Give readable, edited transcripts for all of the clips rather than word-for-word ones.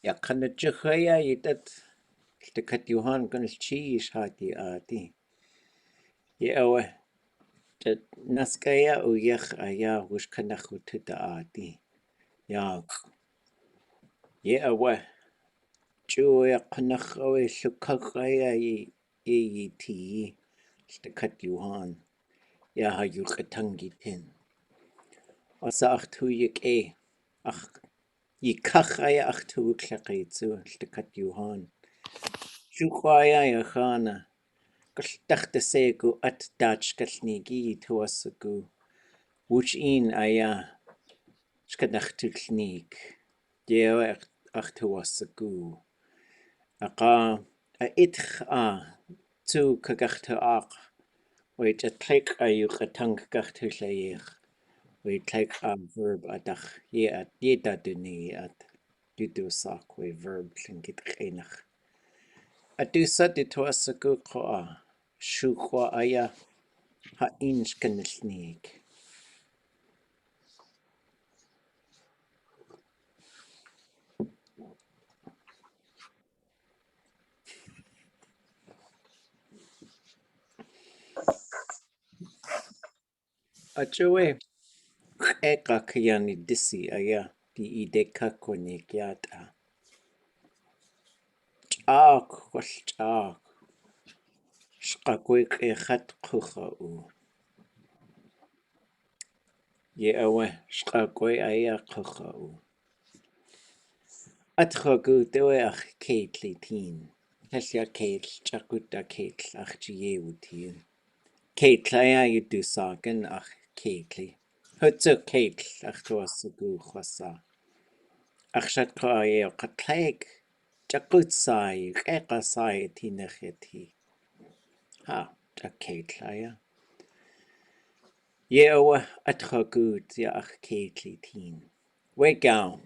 Ya kanachaya yitat kat Johan kan cheese hati ati. Awe tat naskaya uyach aya wish kanachuta ati. Ya awe chuya kanachawe shukakaya ye ti kat Johan. Ya ha yu katangitin. Asa achtu yik ach yikachaya achtu klaqitsu kat Johan. Shukwaya ya khana. daséigu at shkalneek tuasagu. Wuch aya shkalneek. Deo ach tuasagu. Aqa a itch tu kagachtu wait a tlek ayu katang gachtu leich. Wait tlek verb adach at ʼakaduneek at dudusak we verb Tlingit enach. Adusa de tuasagu shukwa aya ha shkalneek. Ajoe eka kayani disi aya di ideka konekiata. Chak wal chak. Shqakwek echat kucha u. Ye awe shqakwe aya kucha u. Atchagu dewe ach keitli teen. Hesya keitl chakuta keitl ach jiye utiin. Keitl aya yudu sagan ach keitli. Hutsu keitl ach tuasagu chwasa. Ach shatka aya katleg. Chakutsai ekasai tinacheti. Ha, keitl Ye awa atchagut ya ach keitli teen. We gau.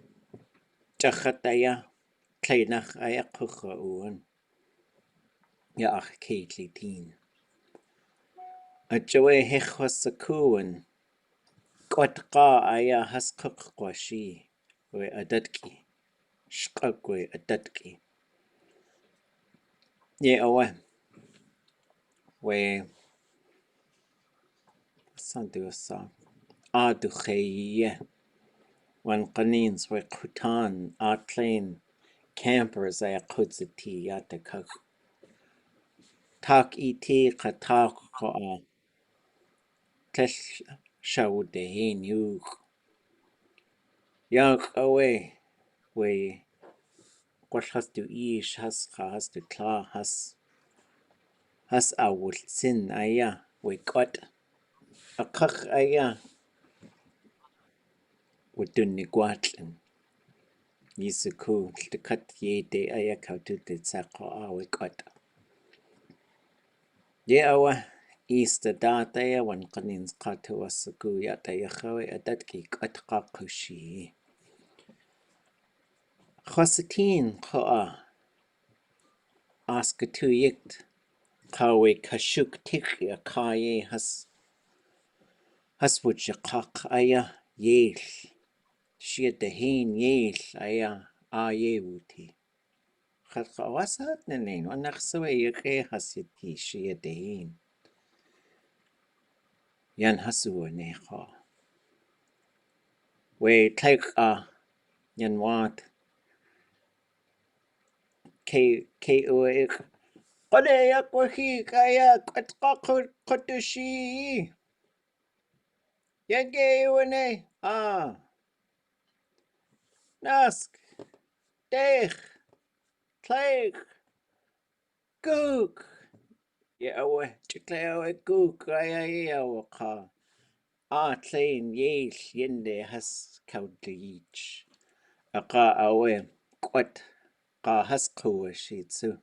Chachataya. Kleinach aya kucha uan. Ya ach keitli teen. A joe hechwasakuan. Kotka aya haskukwashi. We adatki. Shkakwe adatki. Ye awa. We sanduasa. Aducheye. When qanins we kutan atlain campers ay kudzati yatakak. Tak iti katak ko tesh shawdehin yuk. Yak away we what has to ish has to kla has awul sin aya we got a kak aya wudun ni gwatlin. Yisuku the cut ye de aya kautu de tsako we got. Ye awa Easter dataya wan qanins qatu wasaku yataya khawe adatki qatqaqushi. Khosatin kha askatu yikt qawe kashuk tikya kaye haswuchaqaq aya yel. Shia dehin yel aya ayewuti. Khatqa wasat nanin wanaqsawe yake hasiti shia dehin. Yan hasuwa neha. We take yan wat K-O-A Kone yakwahi kaya kotushi. Yage wane nask dech tleich gook. Yawe chiklewe gook kaya yawaka. Tlein yel yende has kaudlich. Aka awe kwat ka has kuwashitsu.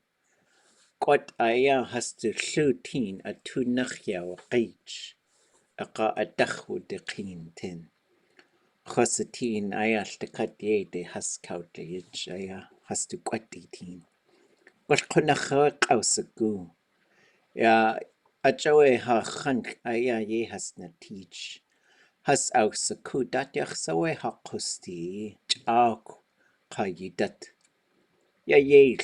Kwat aya has to lutin a tunachya qeich. Aka adachwu de qintin. Khosatin aya ltaqat de has kaudlich aya has to kwatitin. Wash kunakha qawsagu. Ya ajawe ha khank aya ye has na teach. Has awsaku dat yakhsawe ha qusti. Chak qayidat. Ya yeil.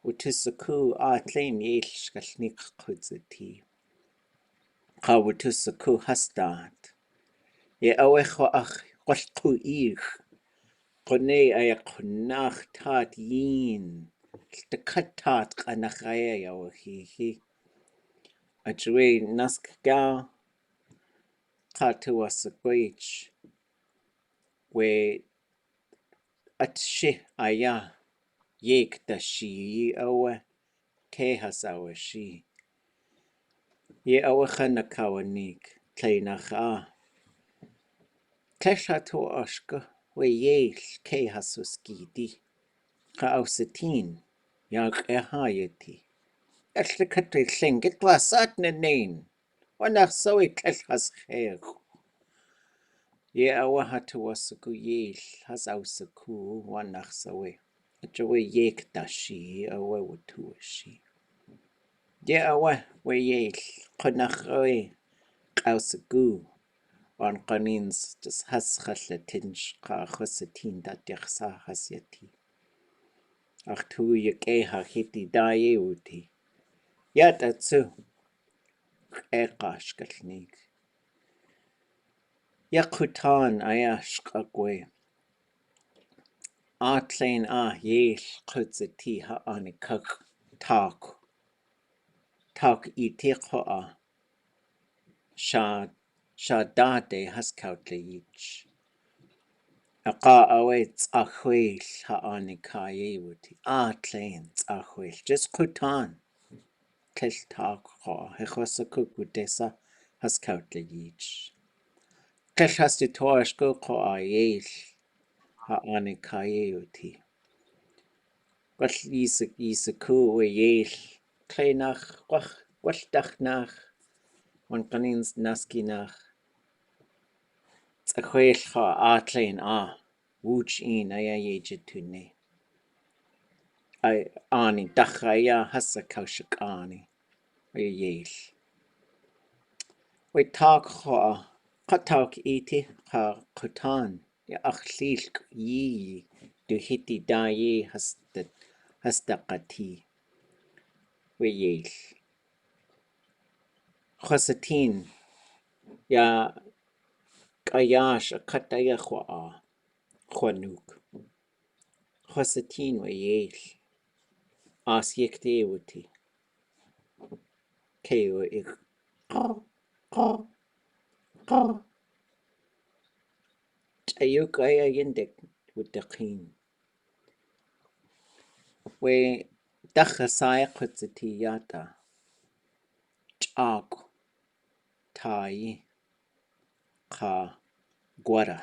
Wutusaku tlin yeil shkalneek ʼakaduneek. Ka wutusaku hastat. Ye awecho ach qolqu ich. Qone aya qunach tat yin. Ltakatat qanachaya yawahihi. Ajwe nask gal. Qatuwasakwich. We atshi aya. Yek dashi awe. Kehas awashi. Ye awacha nakawanik. Tleinacha. Tleshatu ashka. We yeil kehasusgidi. Ka ausitin. Yak ehayeti. Tlekatri Tlingit wasat nanin. Wanach sawi tleshas kheir. Ye awahatu wasaku yeil. Has ausaku wanach sawi. Ajawe yek dashi awe wutuashi. Ye awe we yeil. Qanachawe. Ausaku. Wan qanins just has khallatinsh qa khasatin dat yakhsa hasyati. Achtu yekeha hiti daye uti. Yat atsu. Shkalneek. Yakutan ayashkakwe. Atlain yesh qudzati ha anikak tak. Tak itikha shadade haskautleich. Aqa awets achwel ha anikaye wuti. Atlain achwel. Just kutan. Tel tak ha. Hechosakuk wudesa haskautleich. Tel has to torshko ko ayel. Ha anikaye uti. Gwell isaku we yeil. Kleinach gwelldachnach. Wan ganins naskinach. Tsachwel ha atlein Wuch in aya yejitune. Ay ani dachaya hasakaushak ani. Ay yeil. We tak ha. Qatak iti ha kutan. Ya achlilk yi. Du hiti daye hastaqati. We yeil. Khosatin. Ya kayash akataya khwanuk. Khosatin we yeil. Asyekte uti. Keo ik. Ayuk aya yindek wudakin. We dakhasaya khotsati yata. Chak. Tai. Ka. Gwara.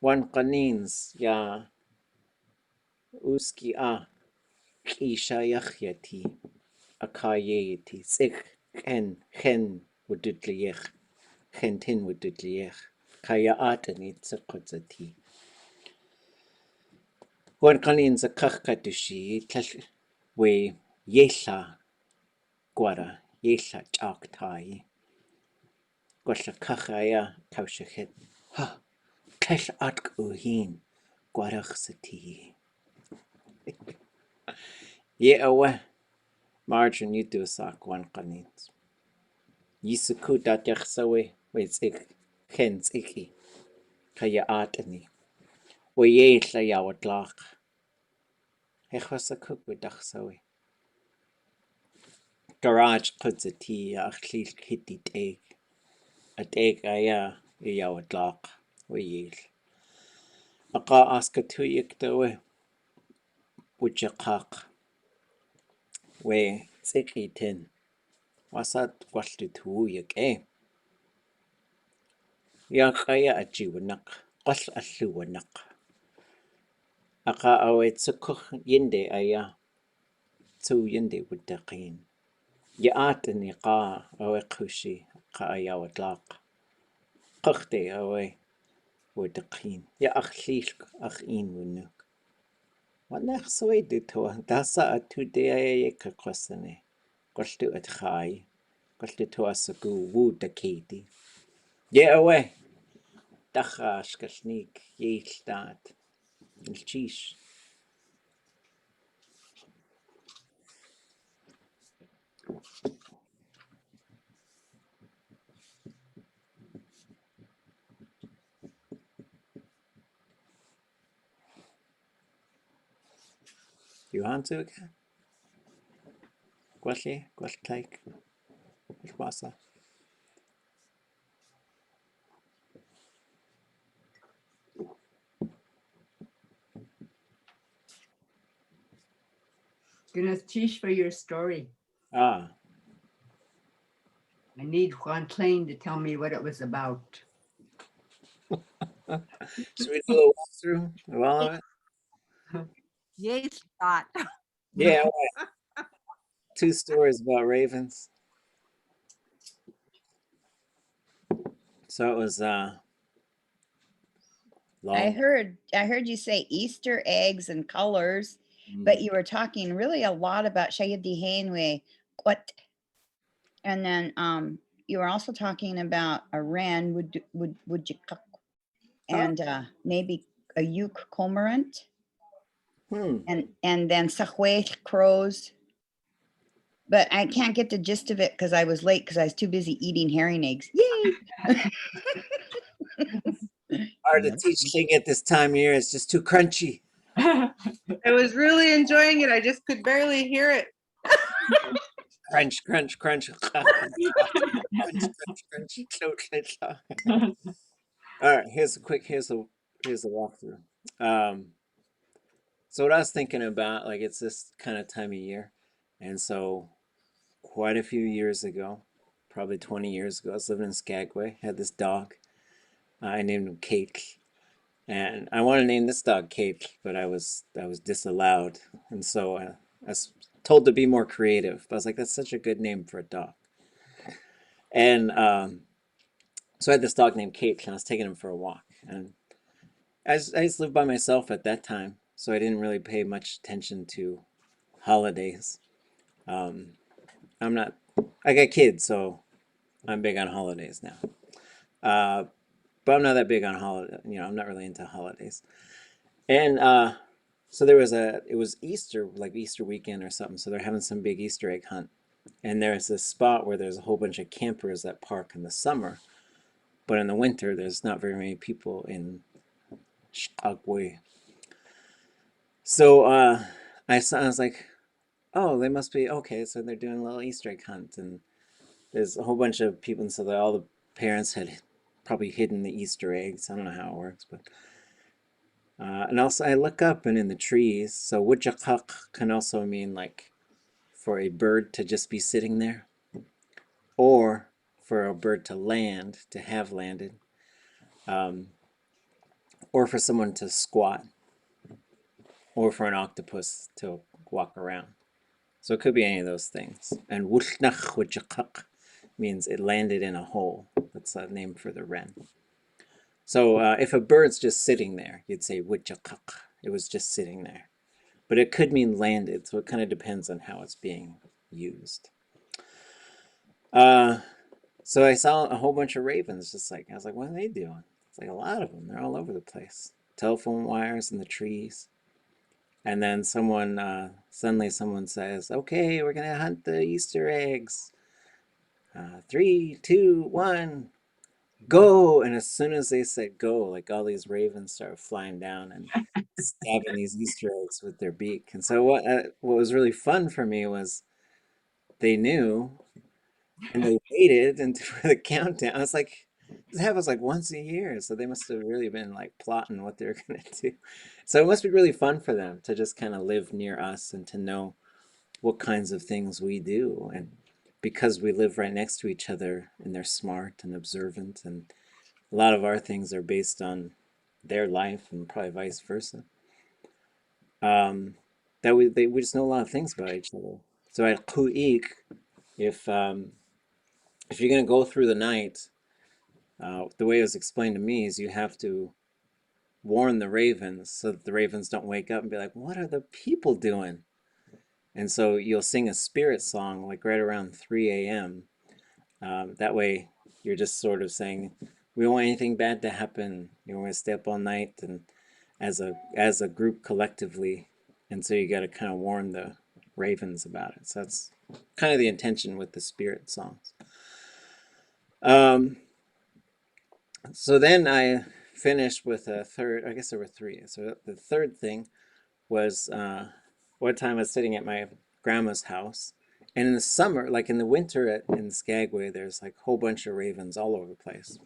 Wan qanins ya uski kisha yakhyati. Akayeti. Sik. Hen wududziteen. Hentin wududzieen. Kaya atani tsakotsati. Wan qanins akakatushi. We yesha. Gwara. Yesha chak tai. Gwasha kachaya kaushachet. Ha. Kesh atk uhin. Gwarachsati. Ye awe. Margin you do sak wan qanins. Yisuku dat yaksawe. We zik. Hen ziki. Kaya atani. We yesha yawatlak. Hechwasakuk widachsawe. Garage kudzati achlil hiti teg. A teg aya yawatlak. We yesh. Aqa askatuyik dawe. Wujakak. We tsikitin. Wasat gwaltutuyik Yakaya ajiwanak. Qal alluwanak. Aqa awe tsukuk yinde aya. Tsu yinde wudakin. Yaatani qa awe kushi. Qa ayawatlaq. Qaqte awe wudakin. Ya achlilk in wunuk. Wanach swede toa. Dasa atude aya yekakosane. Gwaltu atchai. Gwaltu toa sagu wudakiti. Ye awe. Dacha shkalneek yeil dat. الشيش. You want to again? Gwalli, gwaltaik, gwasa. Gonna teach for your story. Ah. I need Juan Klein to tell me what it was about. Should we do a walkthrough of all of it? Yes, thought. Yeah, right. 2 stories about ravens. So it was I long. heard you say Easter eggs and colors, but you were talking really a lot about daséigu, what, and then you were also talking about a wren would you and maybe a uke cormorant, and then sahwe crows. But I can't get the gist of it because I was late because I was too busy eating herring eggs. Yay! Hard to teach Tlingit this time of year. It's just too crunchy. I was really enjoying it. I just could barely hear it. Crunch, crunch, crunch. Crunch, crunch, crunch. All right, here's a walkthrough. So what I was thinking about, like, it's this kind of time of year, and so quite a few years ago, probably 20 years ago, I was living in Skagway, had this dog. I named him Kate, and I wanted to name this dog Kate, but I was disallowed, and so I was told to be more creative. But I was like, that's such a good name for a dog. And so I had this dog named Kate, and I was taking him for a walk, and I just lived by myself at that time, so I didn't really pay much attention to holidays. I got kids, so I'm big on holidays now. But I'm not that big on holiday. I'm not really into holidays. And so it was Easter, like Easter weekend or something. So they're having some big Easter egg hunt. And there's this spot where there's a whole bunch of campers that park in the summer. But in the winter, there's not very many people in shkalneek. So I was like, oh, they must be okay. So they're doing a little Easter egg hunt, and there's a whole bunch of people, and so all the parents had probably hidden the Easter eggs. I don't know how it works, but and also I look up, and in the trees, so wududziteen can also mean like for a bird to just be sitting there, or for a bird to land, to have landed, or for someone to squat, or for an octopus to walk around. So it could be any of those things. And wududziteen means it landed in a hole. That's a name for the wren. So if a bird's just sitting there, you'd say wududziteen. It was just sitting there. But it could mean landed, so it kind of depends on how it's being used. So I saw a whole bunch of ravens, I was like, what are they doing? It's like a lot of them. They're all over the place. Telephone wires in the trees. And then suddenly someone says, okay, we're going to hunt the Easter eggs. 3, 2, 1, go. And as soon as they said go, like all these ravens started flying down and stabbing these Easter eggs with their beak. And so what was really fun for me was they knew and they waited for the countdown. I was like, this happens like once a year, so they must have really been like plotting what they're gonna do. So it must be really fun for them to just kind of live near us and to know what kinds of things we do. And because we live right next to each other and they're smart and observant, and a lot of our things are based on their life and probably vice versa. That we just know a lot of things about each other. So at ʼakaduneek, if you're gonna go through the night, the way it was explained to me is you have to warn the ravens so that the ravens don't wake up and be like, what are the people doing? And so you'll sing a spirit song like right around 3 a.m. That way you're just sort of saying, we don't want anything bad to happen. You want to stay up all night. And as a group collectively, and so you got to kind of warn the ravens about it. So that's kind of the intention with the spirit songs. So then I finished with a third. I guess there were three. So the third thing was one time I was sitting at my grandma's house, and in the summer, like in the winter in Skagway, there's like a whole bunch of ravens all over the place.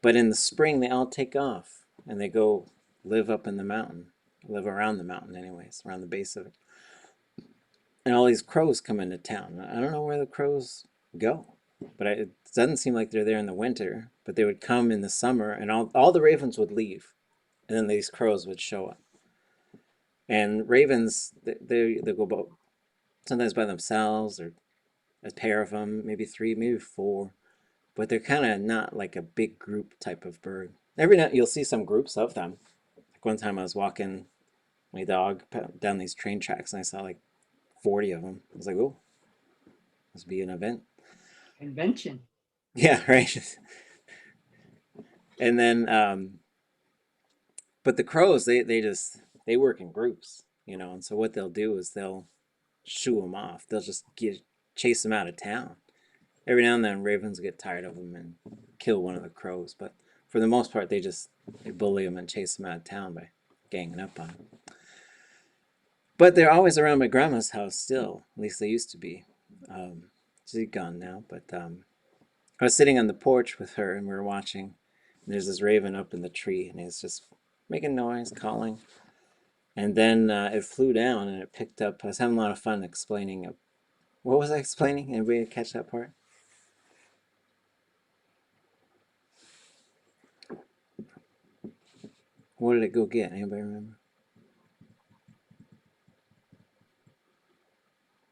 But in the spring, they all take off and they go live up in the mountain, live around the mountain, anyways, around the base of it. And all these crows come into town. I don't know where the crows go, but it doesn't seem like they're there in the winter. But they would come in the summer, and all the ravens would leave, and then these crows would show up. And ravens, they go about sometimes by themselves, or a pair of them, maybe three, maybe four. But they're kind of not like a big group type of bird. Every night you'll see some groups of them. Like one time I was walking my dog down these train tracks, and I saw like 40 of them. I was like, oh, must be an event. Convention. Yeah, right. And then, but the crows, they work in groups, and so what they'll do is they'll shoo them off. They'll just chase them out of town. Every now and then, ravens get tired of them and kill one of the crows, but for the most part, they bully them and chase them out of town by ganging up on them. But they're always around my grandma's house still. At least they used to be. She's gone now, but I was sitting on the porch with her, and we were watching. And there's this raven up in the tree, and he's just making noise, calling. And then it flew down, and it picked up. I was having a lot of fun explaining. What was I explaining? Anybody catch that part? What did it go get? Anybody remember?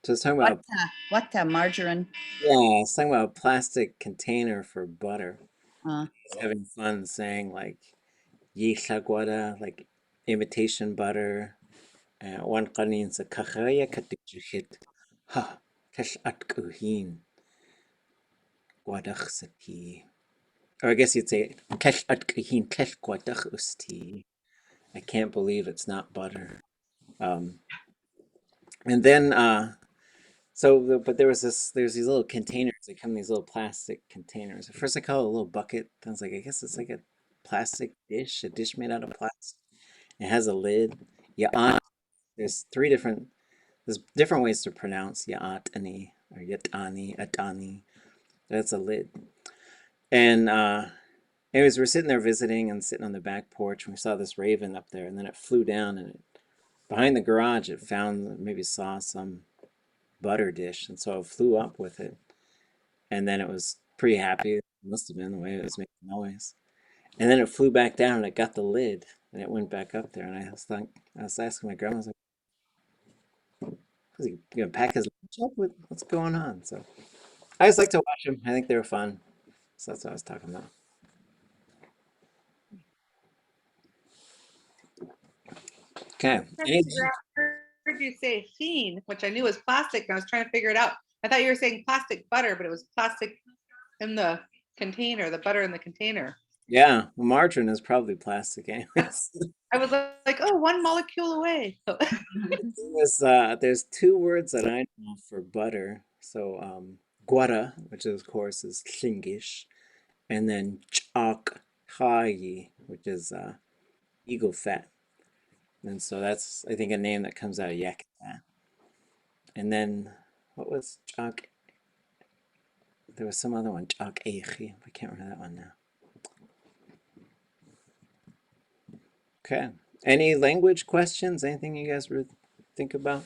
So it's talking about What margarine? yeah, it's talking about a plastic container for butter. Uh, He's having fun saying like "yishagwada," like imitation butter. One qanin sa kakaya katikjihit. Ha, kash atkuhin gwadach sati. Or I guess you'd say kash atkuhin kash gwadach usti. I can't believe it's not butter. Um, and then but there's these little containers. They come in these little plastic containers. At first I call it a little bucket. Then I was like, I guess it's like a plastic dish, a dish made out of plastic. It has a lid. Ya'at. There's different ways to pronounce ya'atani or yatani, atani. That's a lid. And anyways, we're sitting there visiting and sitting on the back porch, and we saw this raven up there, and then it flew down, and behind the garage it maybe saw some butter dish, and so it flew up with it. And then it was pretty happy. It must have been the way it was making noise. And then it flew back down and it got the lid and it went back up there. And I was asking my grandma, I was like, is he gonna pack his lunch up? What's going on? So I just like to watch them. I think they're fun. So that's what I was talking about. Okay. I heard you say sheen, which I knew was plastic, and I was trying to figure it out. I thought you were saying plastic butter, but it was plastic in the container, the butter in the container. Yeah, well, margarine is probably plastic anyways. I was like, oh, one molecule away. There's two words that I know for butter. So guara, which of course is Tlingit, and then ʼakaduneek, which is eagle fat. And so that's, I think, a name that comes out of Yakutat. And then, what was chak? There was some other one, chak eichi. I can't remember that one now. Okay. Any language questions? Anything you guys would think about?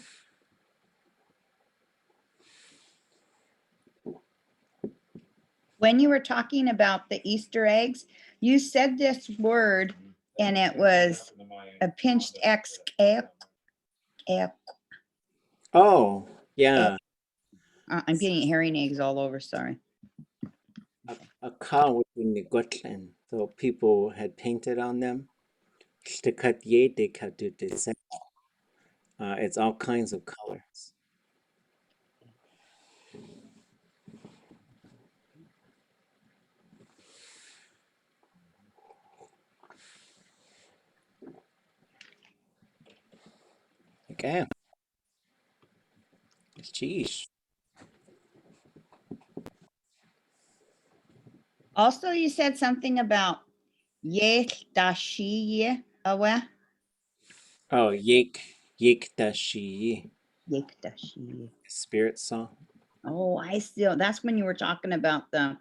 when you were talking about the Easter eggs, you said this word, and it was a pinched X. Oh, yeah. I'm getting hearing eggs all over. Sorry. A car was in the Gotland. So people had painted on them. It's all kinds of colors. Okay. Sheesh. Also, you said something about daséigu awe. Oh, yek dashi. Daséigu. Spirit song. Oh, that's when you were talking about to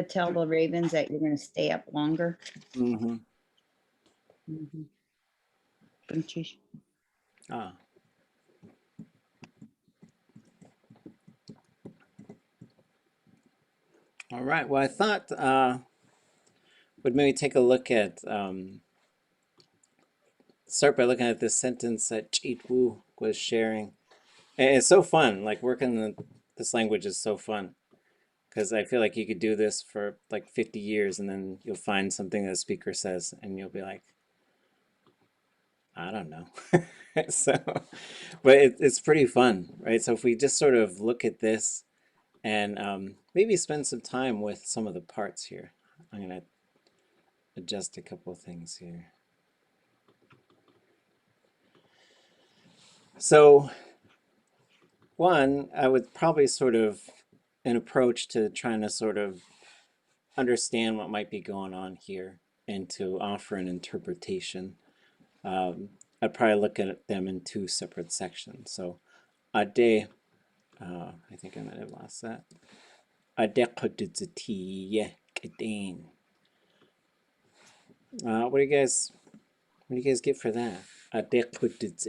tell the ravens that you're going to stay up longer. Mm-hmm. Mhm. Bunchish. Ah. All right. Well, I thought would maybe take a look at start by looking at this sentence that Chitwu was sharing. And it's so fun. Like working this language is so fun because I feel like you could do this for like 50 years and then you'll find something that a speaker says and you'll be like, I don't know. So, but it's pretty fun, right? So if we just sort of look at this and maybe spend some time with some of the parts here. I'm going to adjust a couple of things here. So one, I would probably sort of an approach to trying to sort of understand what might be going on here and to offer an interpretation. I'd probably look at them in two separate sections. So ade, I think I might have lost that. ʼakaduneek. What do you guys get for that? ʼakaduneek.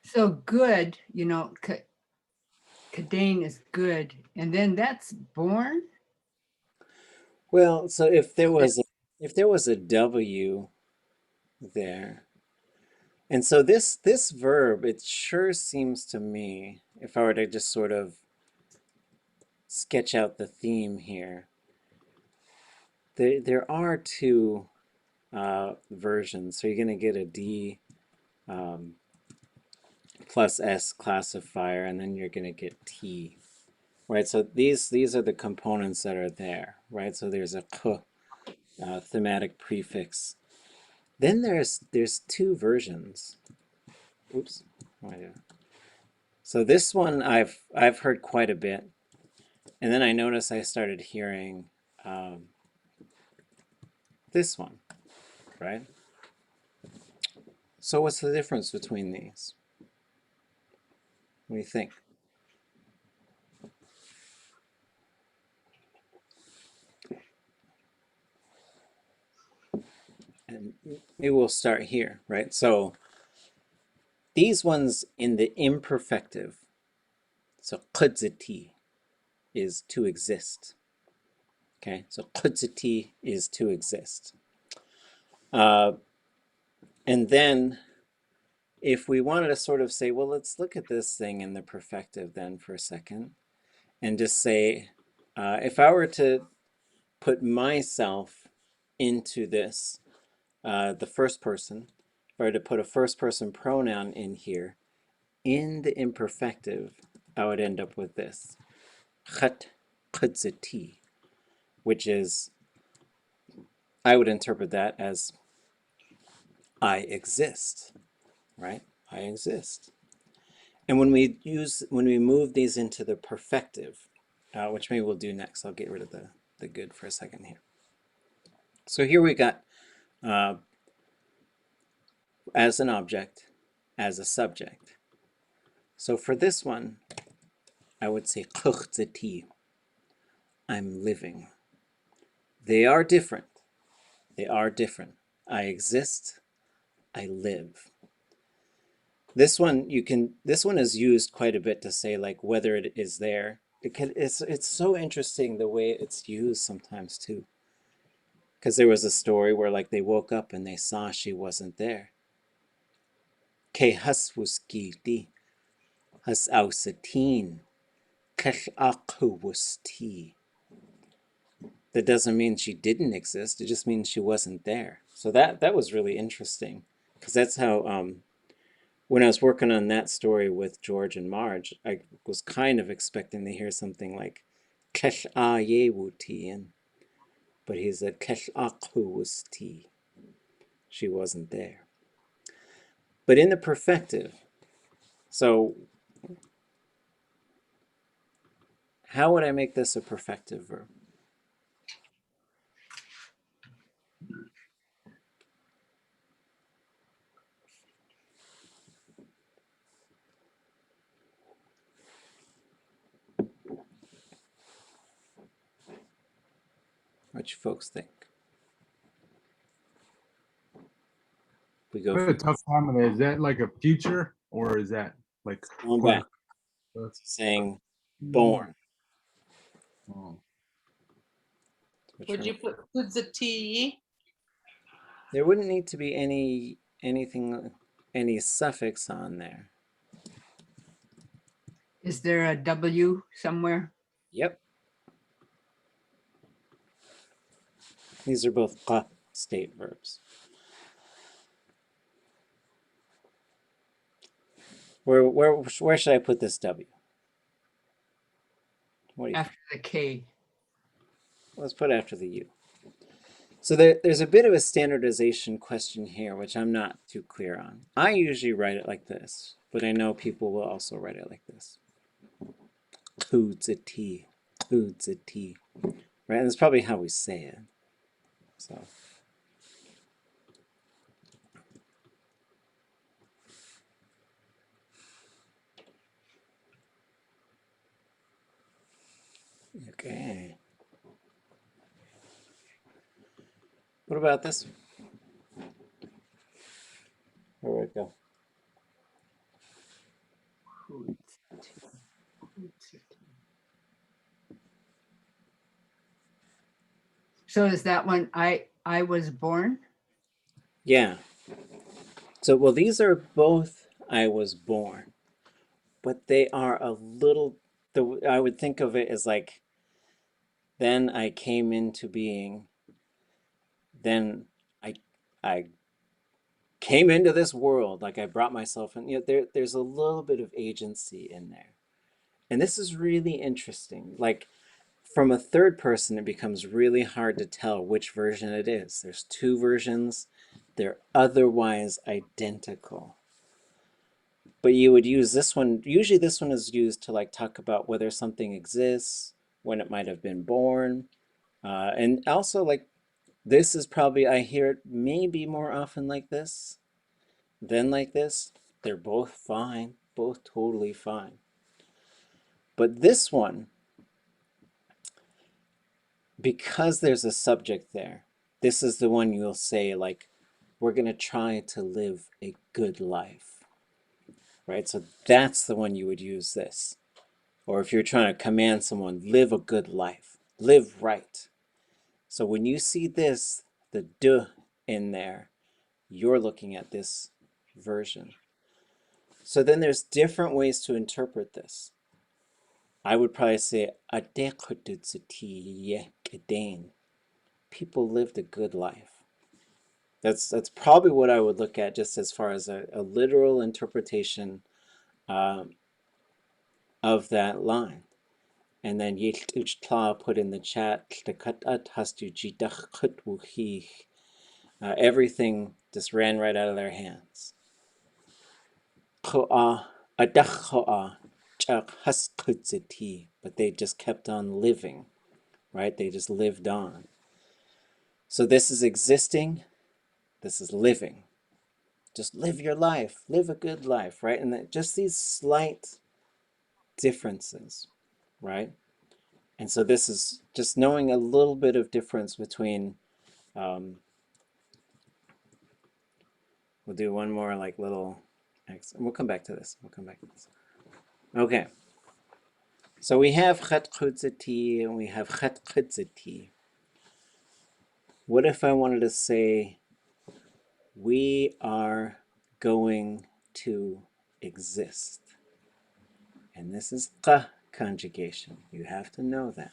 So good, Kadane is good. And then that's born. Well, so if there was a W there, and so this verb, it sure seems to me, if I were to just sort of sketch out the theme here, there are two versions. So you're going to get a D plus S classifier, and then you're going to get T, right? So these are the components that are there, right? So there's a k thematic prefix. Then there's two versions. Oops. Oh, yeah. So this one I've heard quite a bit, and then I noticed I started hearing this one, right? So what's the difference between these? What do you think? And maybe we'll start here, right? So these ones in the imperfective, so ʼakaduneek is to exist. Okay, so ʼakaduneek is to exist. And then if we wanted to sort of say, well, let's look at this thing in the perfective then for a second, and just say, if I were to put myself into this, the first person, if I were to put a first person pronoun in here, in the imperfective, I would end up with this, ʼakaduneek, which is, I would interpret that as I exist, right? I exist. And when we move these into the perfective, which maybe we'll do next, I'll get rid of the good for a second here. So here we got as an object, as a subject. So for this one, I would say ʼakaduneek, I'm living. They are different. They are different. I exist, I live. This one is used quite a bit to say like whether it is there. It's so interesting the way it's used sometimes too. Because there was a story where like they woke up and they saw she wasn't there. Ke haswuskiti, has ausatin, kech akuwusti. That doesn't mean she didn't exist. It just means she wasn't there. So that was really interesting because that's how when I was working on that story with George and Marge, I was kind of expecting to hear something like wududziteen, but he said ʼakaduneek. She wasn't there. But in the perfective, so how would I make this a perfective verb? What you folks think? We go I had a tough time with it. Is that like a future or is that like going back, That's- saying born. Oh. Which Would one? you put wududziteen? There wouldn't need to be any suffix on there. Is there a W somewhere? Yep. These are both qa state verbs. Where should I put this W? What do you think? After the K. Let's put it after the U. So there's a bit of a standardization question here, which I'm not too clear on. I usually write it like this, but I know people will also write it like this. Wududziteen, wududziteen, right? And that's probably how we say it. So. Okay. What about this one? Where would it go? So is that one I was born? Yeah. So, well, these are both I was born, but they are a little, I would think of it as like, then I came into being, then I came into this world, like I brought myself in. You know, there's a little bit of agency in there. And this is really interesting. Like from a third person, it becomes really hard to tell which version it is. There's two versions. They're otherwise identical. But you would use this one, usually this one is used to like talk about whether something exists, when it might have been born. And also like this is probably, I hear it maybe more often like this than like this. They're both fine, both totally fine. But this one, because there's a subject there, this is the one you'll say like, we're going to try to live a good life, right? So that's the one you would use this. Or if you're trying to command someone, live a good life, live right. So when you see this, the de in there, you're looking at this version. So then there's different ways to interpret this. I would probably say, ʼakaduneek. People lived a good life. That's probably what I would look at just as far as a literal interpretation of that line. And then Yichtla put in the chat, everything just ran right out of their hands. But they just kept on living, right? They just lived on. So this is existing, this is living. Just live your life, live a good life, right? And just these slight differences, right? And so this is just knowing a little bit of difference between, we'll do one more like little, and we'll come back to this. Okay. So we have ʼakaduneek and we have ʼakaduneek. What if I wanted to say, we are going to exist? And this is qa conjugation. You have to know that.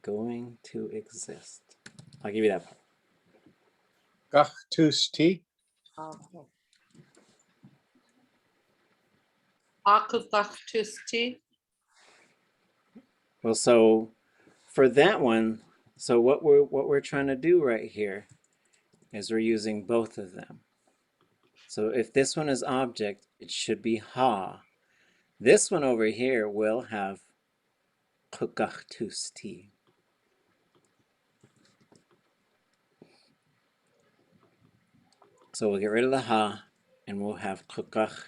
going to exist. I'll give you that part. ʼakaduneek. ʻakaduneek. Well, so for that one, so what we're trying to do right here is we're using both of them. So if this one is object, it should be ha. This one over here will have ʼakaduneek. So we'll get rid of the ha, and we'll have ʼakaduneek.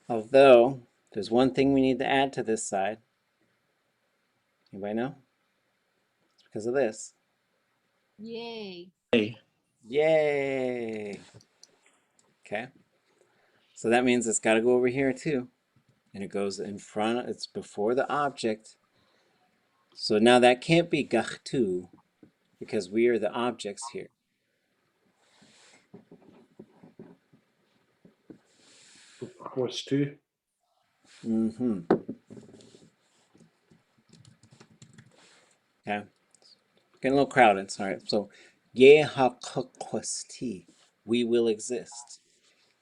Although there's one thing we need to add to this side. Anybody know? It's because of this. Yay. Yay! Okay. So that means it's got to go over here too. And it goes in front, it's before the object. So now that can't be gachtu because we are the objects here. What's two? Mm-hmm. Okay. Getting a little crowded. Sorry. So ye hakosti, we will exist.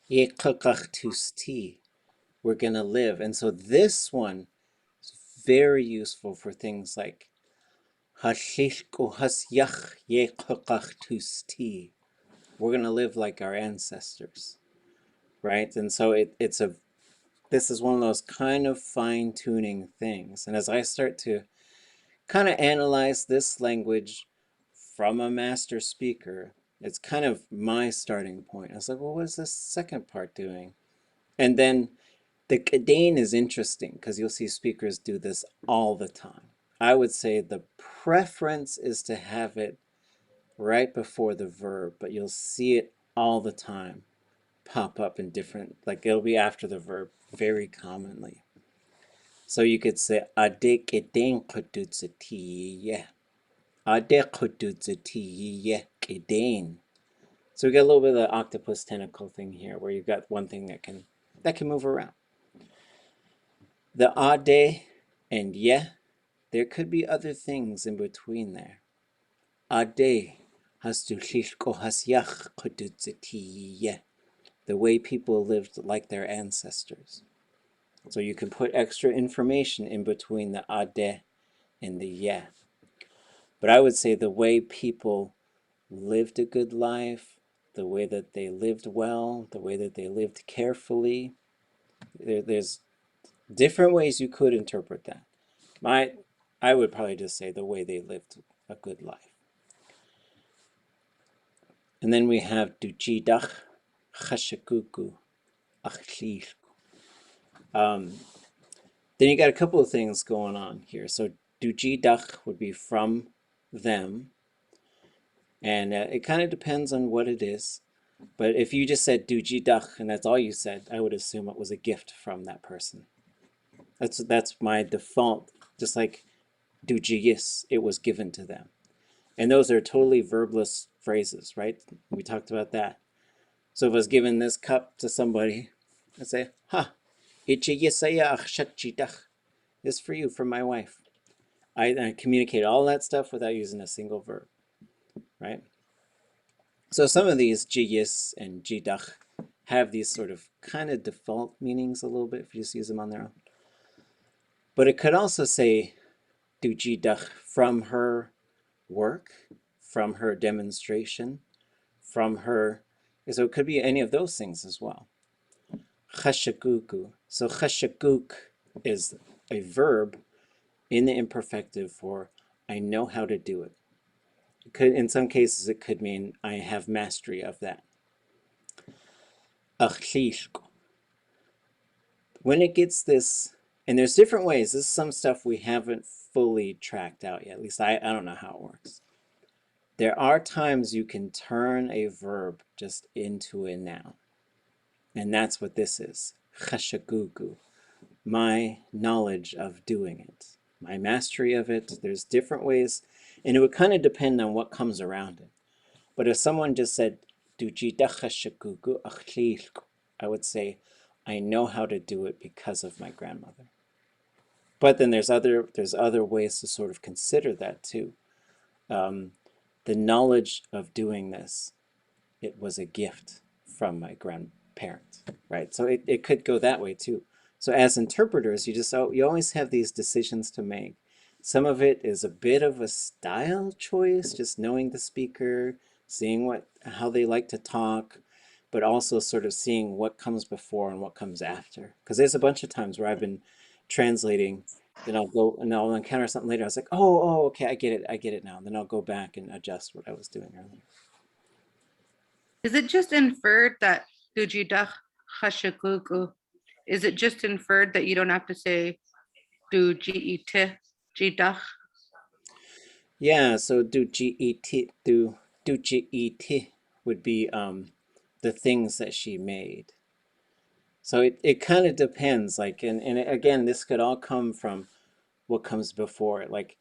Ye kakachtusti, we're gonna live. And so this one is very useful for things like hashishko hasyach ye kakachtusti. We're gonna live like our ancestors. Right? And so this is one of those kind of fine-tuning things. And as I start to kind of analyze this language from a master speaker, it's kind of my starting point. I was like, well, what is this second part doing? And then the ʼakaduneek is interesting because you'll see speakers do this all the time. I would say the preference is to have it right before the verb, but you'll see it all the time pop up in different, like it'll be after the verb very commonly. So you could say ʼakaduneek. ʼakaduneek. So we got a little bit of the octopus tentacle thing here, where you've got one thing that can move around. The ade and ye, there could be other things in between there. Ade has to shishko hasyach ʼakaduneek. The way people lived like their ancestors. So you can put extra information in between the ade and the ye. But I would say the way people lived a good life, the way that they lived well, the way that they lived carefully, there's different ways you could interpret that. I would probably just say the way they lived a good life. And then we have dujidach, chashakuku, achlish. Then you got a couple of things going on here. So dujidach would be from them. And it kind of depends on what it is. But if you just said dujidach and that's all you said, I would assume it was a gift from that person. That's my default. Just like dujiyis, it was given to them. And those are totally verbless phrases, right? We talked about that. So if I was given this cup to somebody, I'd say, ha, it's for you, from my wife. I communicate all that stuff without using a single verb, right? So some of these jiyis and jidach have these sort of kind of default meanings a little bit if you just use them on their own. But it could also say do jidach from her work, from her demonstration, from her, so it could be any of those things as well. Chashaguku. So chashaguk is a verb in the imperfective for I know how to do it. It could, in some cases, it could mean I have mastery of that. Achishko. When it gets this, and there's different ways, this is some stuff we haven't fully tracked out yet, at least I don't know how it works. There are times you can turn a verb just into a noun. And that's what this is. Chashagugu. My knowledge of doing it. My mastery of it. There's different ways. And it would kind of depend on what comes around it. But if someone just said, I would say, I know how to do it because of my grandmother. But then there's other ways to sort of consider that too. The knowledge of doing this, it was a gift from my grandparents, right? So it could go that way too. So as interpreters, you always have these decisions to make. Some of it is a bit of a style choice, just knowing the speaker, seeing how they like to talk, but also sort of seeing what comes before and what comes after. Because there's a bunch of times where I've been translating, then I'll go and I'll encounter something later. I was like, oh, okay, I get it now. Then I'll go back and adjust what I was doing earlier. Is it just inferred that dujidach hashagugu? Is it just inferred that you don't have to say dujiite jidach? Yeah, so dujiite would be the things that she made. So it kind of depends, like, and again, this could all come from what comes before it. Like,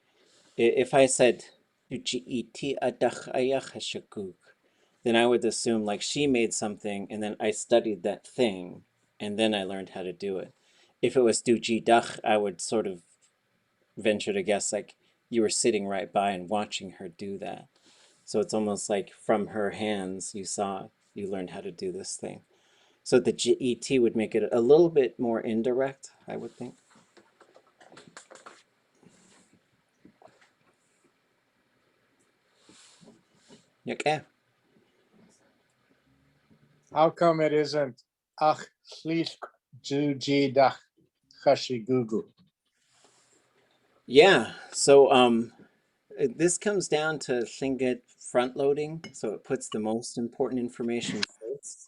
if I said dujiite adach ayach, then I would assume like she made something and then I studied that thing and then I learned how to do it. If it was dujidach, I would sort of venture to guess like you were sitting right by and watching her do that. So it's almost like from her hands you learned how to do this thing. So the GET would make it a little bit more indirect, I would think. Okay. How come it isn't ach chlish judach chashigugu? Yeah. So this comes down to Tlingit front loading. So it puts the most important information first.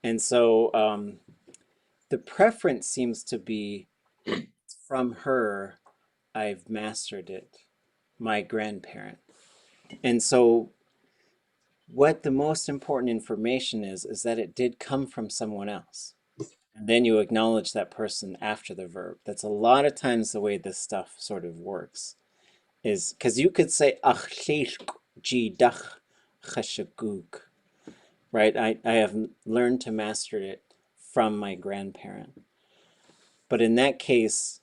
And so the preference seems to be from her, I've mastered it, my grandparent. And so what the most important information is that it did come from someone else. And then you acknowledge that person after the verb. That's a lot of times the way this stuff sort of works. Is because you could say right? I have learned to master it from my grandparent. But in that case,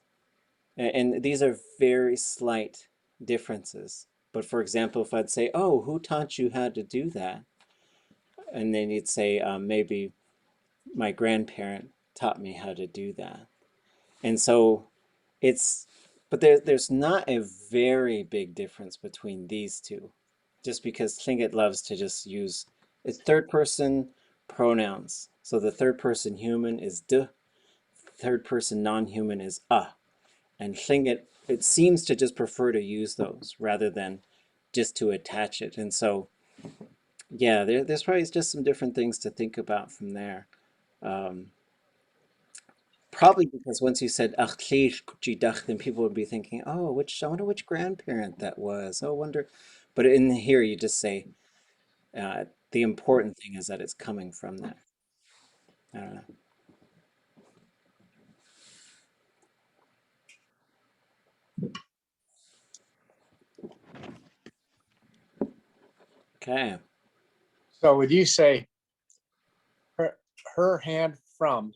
and these are very slight differences. But for example, if I'd say, oh, who taught you how to do that? And then you'd say, maybe my grandparent taught me how to do that. And so but there's not a very big difference between these two, just because Tlingit loves to just use it's third person pronouns. So the third person human is d, third person non-human is a. And Tlingit, it seems to just prefer to use those rather than just to attach it. And so, yeah, there's probably just some different things to think about from there. Probably because once you said 'achlish then people would be thinking, oh, I wonder which grandparent that was. Oh, I wonder. But in here, you just say the important thing is that it's coming from that. I don't know. Okay. So would you say her hand from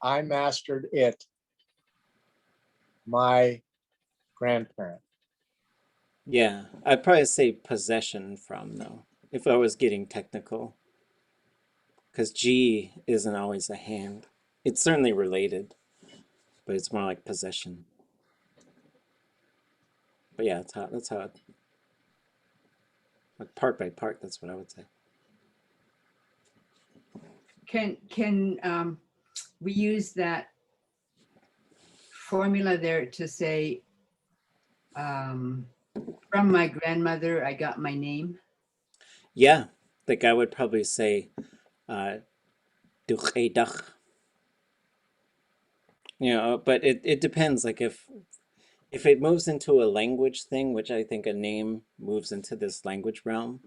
I mastered it, my grandparent? Yeah, I'd probably say possession from though, if I was getting technical, because G isn't always a hand. It's certainly related, but it's more like possession. But yeah, that's how like part by part. That's what I would say. Can we use that formula there to say, from my grandmother, I got my name? Yeah, like I would probably say, "ducheidach." But it depends. Like if it moves into a language thing, which I think a name moves into this language realm,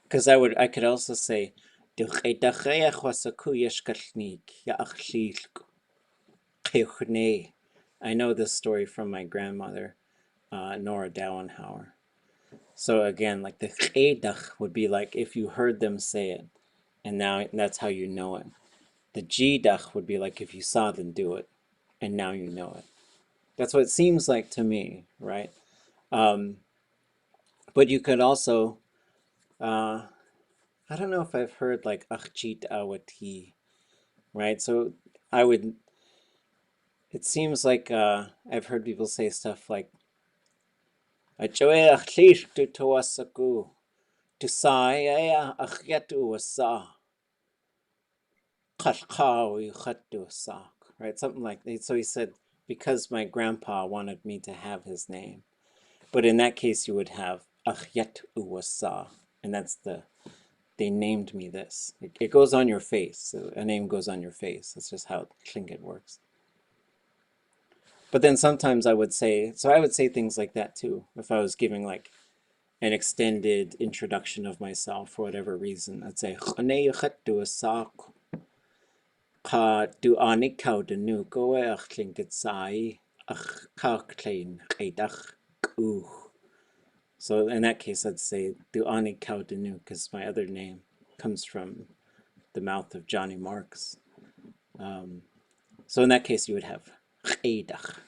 because I could also say, "ducheidachayach wasaku shkalneek ya'achliilk jiné." I know this story from my grandmother, Nora Dowenhauer. So again, like the cheidach would be like if you heard them say it, and now that's how you know it. The jidach would be like if you saw them do it, and now you know it. That's what it seems like to me, right? But you could also, I don't know if I've heard like achjit awati, right? So I would, it seems like I've heard people say stuff like, "Achoe achlish tu toasaku, tu saaya achyetu wasa, kashkawi chatu sak," right? Something like that. So he said, because my grandpa wanted me to have his name. But in that case, you would have Achyet Uwasa, and that's they named me this. It goes on your face. So a name goes on your face. That's just how Tlingit works. But then sometimes I would say, so I would say things like that too, if I was giving like an extended introduction of myself for whatever reason. I'd say, "Chane Achyet Uwasa, Ka du anik kau de nu goe ach Tlingit sai, ach ka klein Eidach u." So in that case, I'd say Du'ani Kaudanu, because my other name comes from the mouth of Johnny Marks. So in that case, you would have Cheidach.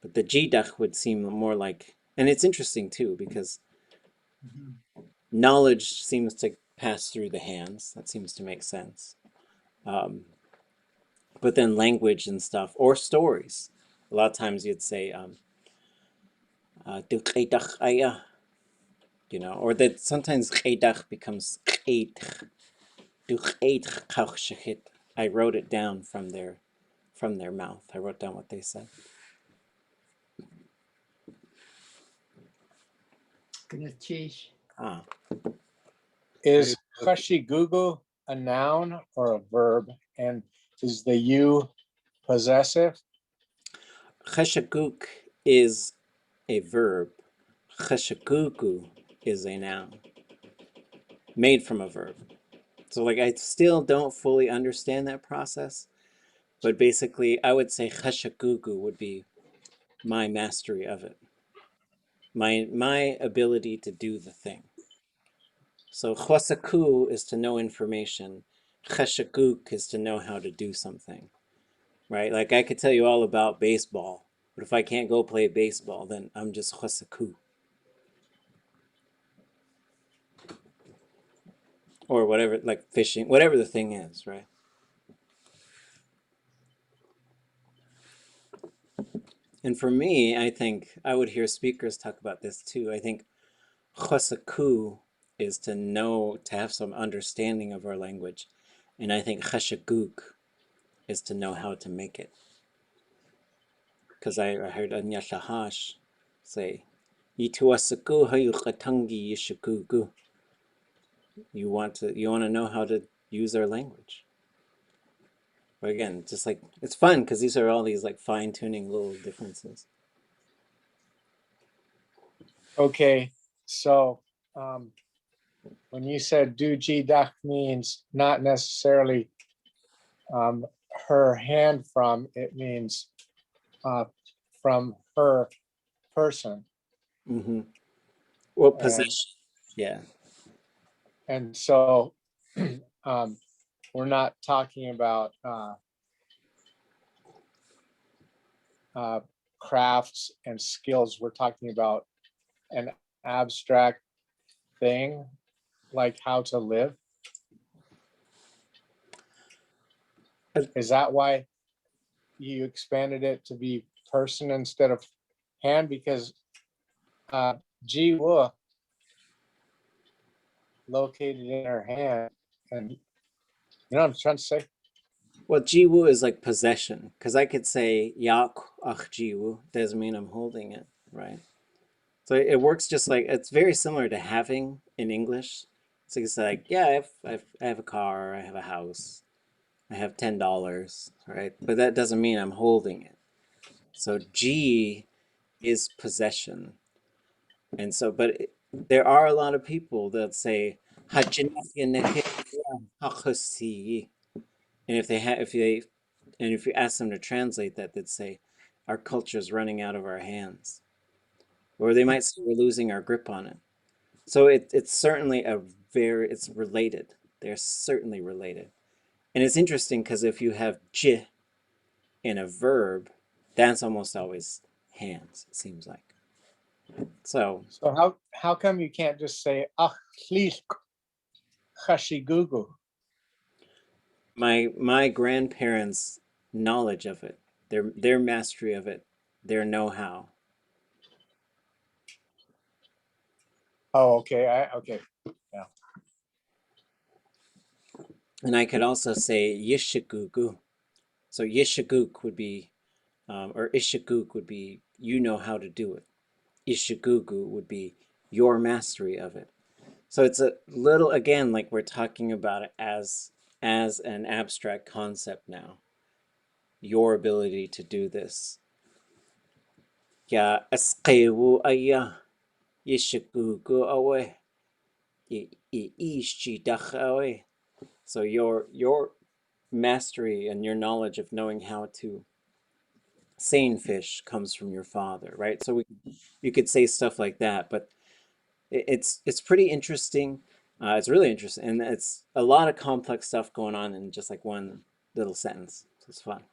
But the Jidach would seem more like, and it's interesting too, because knowledge seems to pass through the hands. That seems to make sense. But then language and stuff, or stories. A lot of times you'd say, Du Cheidach Aya, or that sometimes Cheidach becomes Cheidach. I wrote it down from their mouth. I wrote down what they said. Ah, Is khashigugu a noun or a verb? And is the you possessive? cheshaguk is a verb. Cheshagugu is a noun made from a verb. So like I still don't fully understand that process, but basically I would say cheshagugu would be my mastery of it. My ability to do the thing. So chosaku is to know information. Cheshaguk is to know how to do something, right? Like I could tell you all about baseball, but if I can't go play baseball, then I'm just chosaku. Or whatever, like fishing, whatever the thing is, right? And for me, I think I would hear speakers talk about this too. I think chosaku is to know, to have some understanding of our language. And I think cheshaguk is to know how to make it. Because I heard Anya Shahash say, "Yituasaku hayukatangi yishakugu." You want to know how to use our language. But again, just like it's fun because these are all these like fine-tuning little differences. Okay, so when you said du jidak means not necessarily her hand from, it means from her person. Mm-hmm. Well, And, possession. Yeah. and so we're not talking about crafts and skills. We're talking about an abstract thing like how to live. Is that why you expanded it to be person instead of hand? Because jiwa located in her hand, and you know what I'm trying to say? Well, jiwu is like possession, because I could say yak ach jiwu doesn't mean I'm holding it, right? So it works just like it's very similar to having in English. So it's like, yeah, I have a car, I have a house, I have $10, right? But that doesn't mean I'm holding it. So G is possession, and so there are a lot of people that say and if you ask them to translate that, they'd say our culture is running out of our hands, or they might say we're losing our grip on it. So it's certainly it's related. They're certainly related. And it's interesting because if you have j in a verb, that's almost always hands, it seems like. So So how come you can't just say ʼakaduneek gugu? my grandparents' knowledge of it, their mastery of it, their know-how. Oh, okay. Okay. And I could also say yishagugu. So yishaguk would be, or ishaguk would be, you know how to do it. Ishagugu would be your mastery of it. So it's a little, again, like we're talking about it as an abstract concept now. Your ability to do this. Ya asqewu aya yishagugu awe. Ishidach awe. So your mastery and your knowledge of knowing how to seine fish comes from your father, right? So you could say stuff like that, but it's pretty interesting. It's really interesting, and it's a lot of complex stuff going on in just like one little sentence. So it's fun.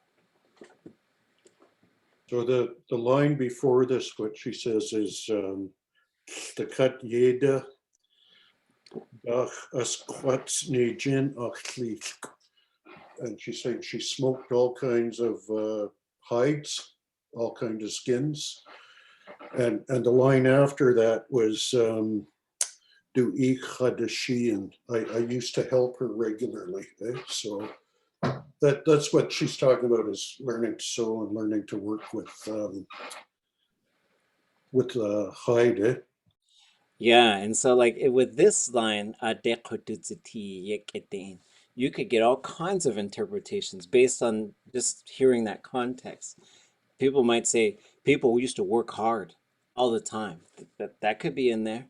So the line before this, what she says is the cut yeda dach as kwats ne jin achlich. And she's saying she smoked all kinds of hides, all kinds of skins. And the line after that was do ik hadashian. I used to help her regularly. So that's what she's talking about, is learning to sew and learning to work with hide. Yeah, and so like with this line, you could get all kinds of interpretations based on just hearing that context. People might say people used to work hard all the time. That could be in there.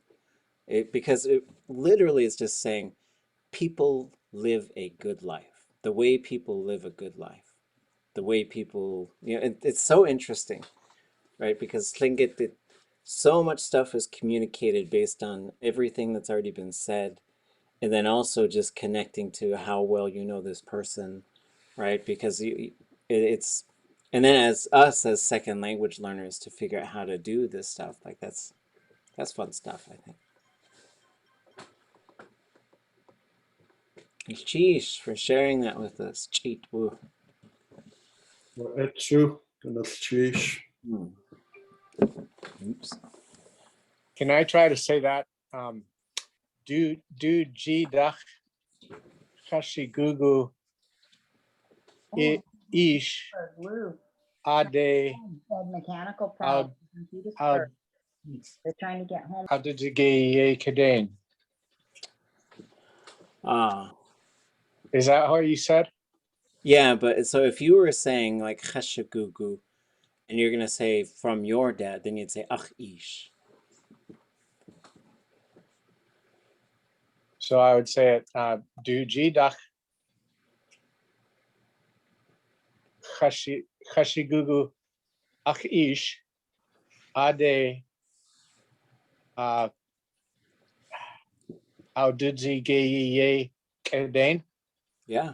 Because it literally is just saying people live a good life. The way people live a good life. The way people, it's so interesting, right? Because Tlingit, so much stuff is communicated based on everything that's already been said, and then also just connecting to how well you know this person, right? Because it's, and then as us as second language learners to figure out how to do this stuff, like that's fun stuff, I think. Sheesh, for sharing that with us. Cheat woo. Etsu, ganashish. Oops. Can I try to say that? Do ji dach gugu ish Blue. ade Had mechanical out problems. He just out hurt. They're trying to get home. ʼakaduneek kadain. Ah. Is that how you said? Yeah, but so if you were saying like chashagugu and you're gonna say from your dad, then you'd say ach ish. So I would say it. Do ji dach gugu ach ish ade ʼakaduneek kadain. Yeah.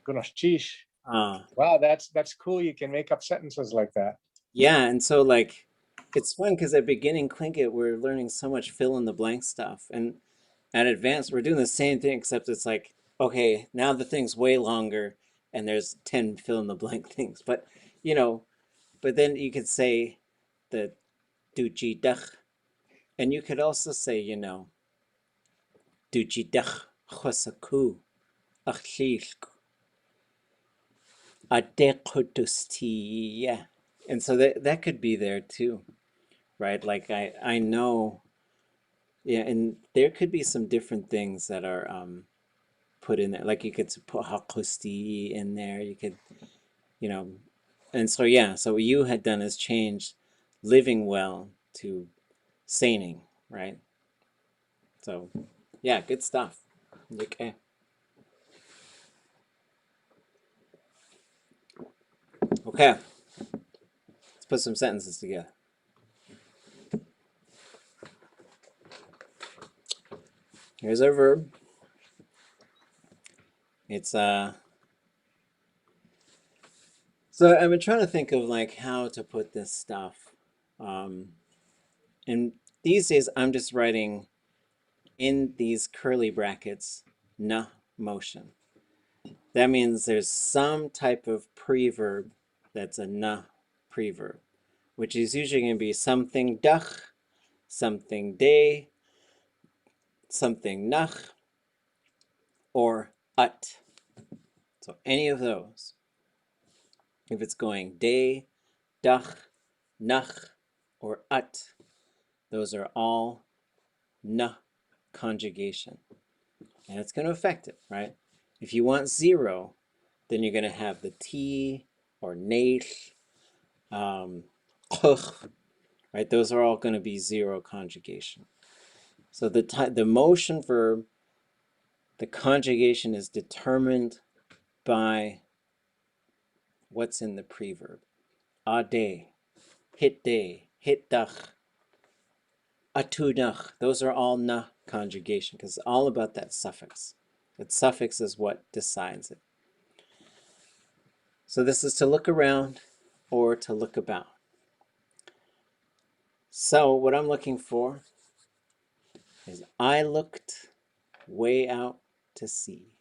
Gosh, geez. Ah. Wow, that's cool. You can make up sentences like that. Yeah, and so like it's fun because at beginning Tlingit we're learning so much fill in the blank stuff, and at advanced we're doing the same thing except it's like okay, now the thing's way longer and there's 10 fill in the blank things, but but then you could say the dujidach, and you could also say dujidach chosaku achlilk adekodusti, yeah, and so that could be there too, right? Like I know, yeah, and there could be some different things that are put in there. Like you could put hakosti in there. You could, you know, and so yeah. So what you had done is changed living well to seining, right? So yeah, good stuff. Okay. Okay. Let's put some sentences together. Here's our verb. It's So I've been trying to think of like how to put this stuff. And these days I'm just writing in these curly brackets, na motion. That means there's some type of preverb that's a na preverb, which is usually going to be something dach, something de, something nach, or ut. So any of those. If it's going de, dach, nach, or ut, those are all na conjugation. And it's going to affect it, right? If you want 0, then you're going to have the t or neich, chuch, right? Those are all going to be 0 conjugation. So the motion verb, the conjugation is determined by what's in the preverb. Ade, hit dach, ʼakaduneek. Those are all na conjugation because it's all about that suffix. That suffix is what decides it. So this is to look around or to look about. So what I'm looking for is I looked way out to sea.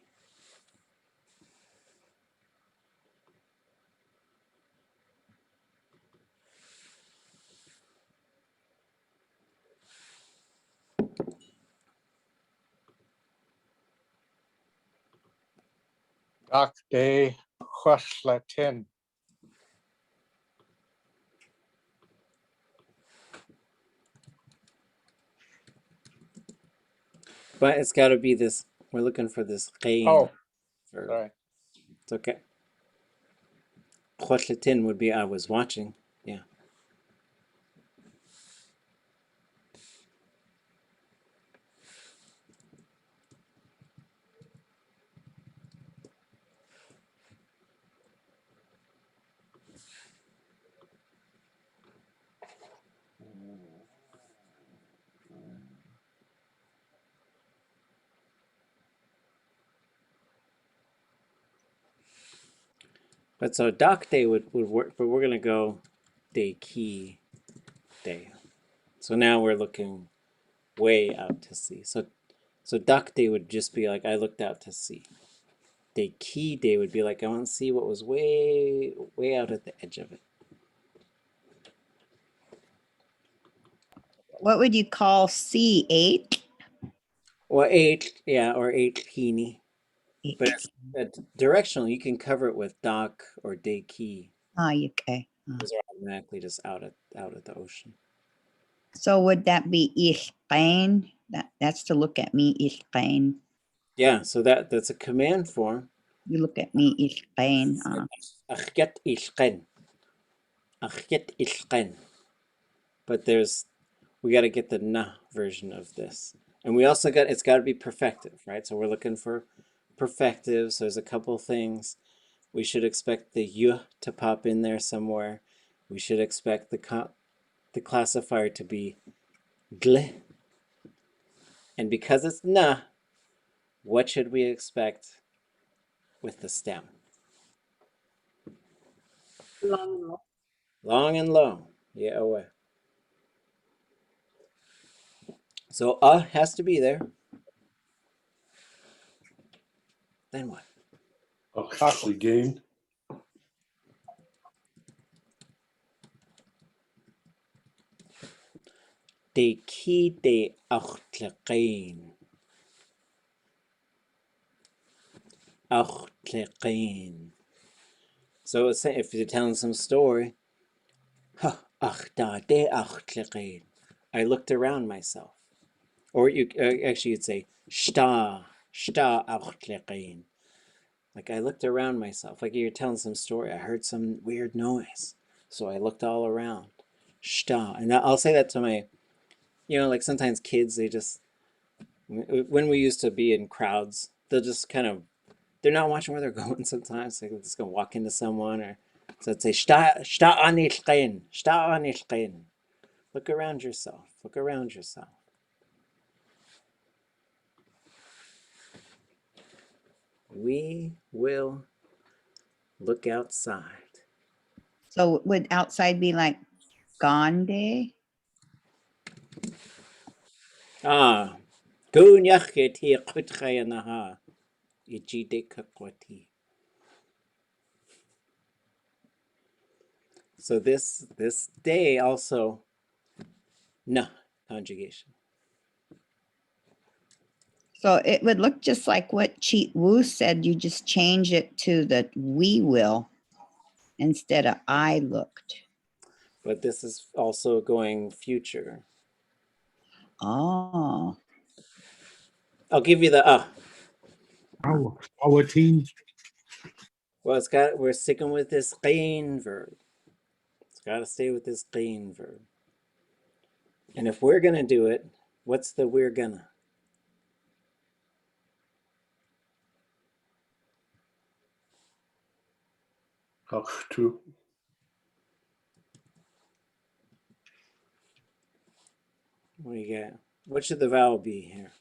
daséigu. But it's got to be this, we're looking for this qain Oh, verb. sorry. It's okay. Wududziteen would be I was watching. Yeah. But so doc day would work, but we're going to go day key day. So now we're looking way out to sea. So doc day would just be like I looked out to sea. Day key day would be like I want to see what was way out at the edge of it. What would you call C8? Or 8, yeah, or 8 heeny. But it's directional. You can cover it with dock or day key. Oh, okay. Those are automatically just out at the ocean. So would that be ishqain? That's to look at me, ishqain. Yeah, so that's a command form. You look at me, ishqain. Achget ishqen. Achget ishqen. But we got to get the na version of this. And we also it's got to be perfective, right? So we're looking for perfectives. So there's a couple things. We should expect the y to pop in there somewhere. We should expect the classifier to be gle. And because it's na, what should we expect with the stem? Long and low. Yeah, away. So has to be there. Then what? Gain. De ki de a'akaduneek. A'akaduneek. So if you're telling some story, a'akaduneek. I looked around myself. Or you actually you'd say shta a'akaduneek. Like I looked around myself. Like you're telling some story. I heard some weird noise, so I looked all around. Shta, and I'll say that to my, like sometimes kids they just when we used to be in crowds, they'll just kind of they're not watching where they're going sometimes. Like they're just gonna walk into someone or so I'd say shta anilqain, shta anilqain. Look around yourself. Look around yourself. We will look outside. So would outside be like gande? Ah, Gúneach go tí chuidcha na ha I jiné kakwati. So this day also na conjugation. So it would look just like what Cheat Woo said. You just change it to the we will instead of I looked. But this is also going future. Oh, I'll give you the Awatine. Well, we're sticking with this qain verb. It's got to stay with this qain verb. And if we're gonna do it, what's the we're gonna? Achtu. What do you got? What should the vowel be here?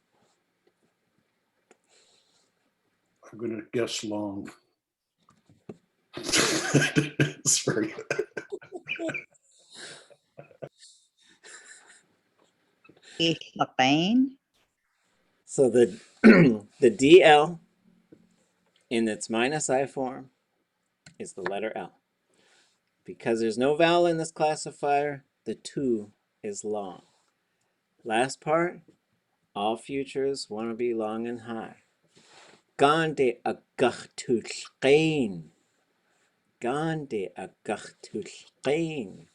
I'm going to guess long. It's very good. Islakain. So the the DL in its minus I form is the letter L. Because there's no vowel in this classifier, the 2 is long. Last part, all futures want to be long and high. Gande agachtullqain. Gande agachtullqain.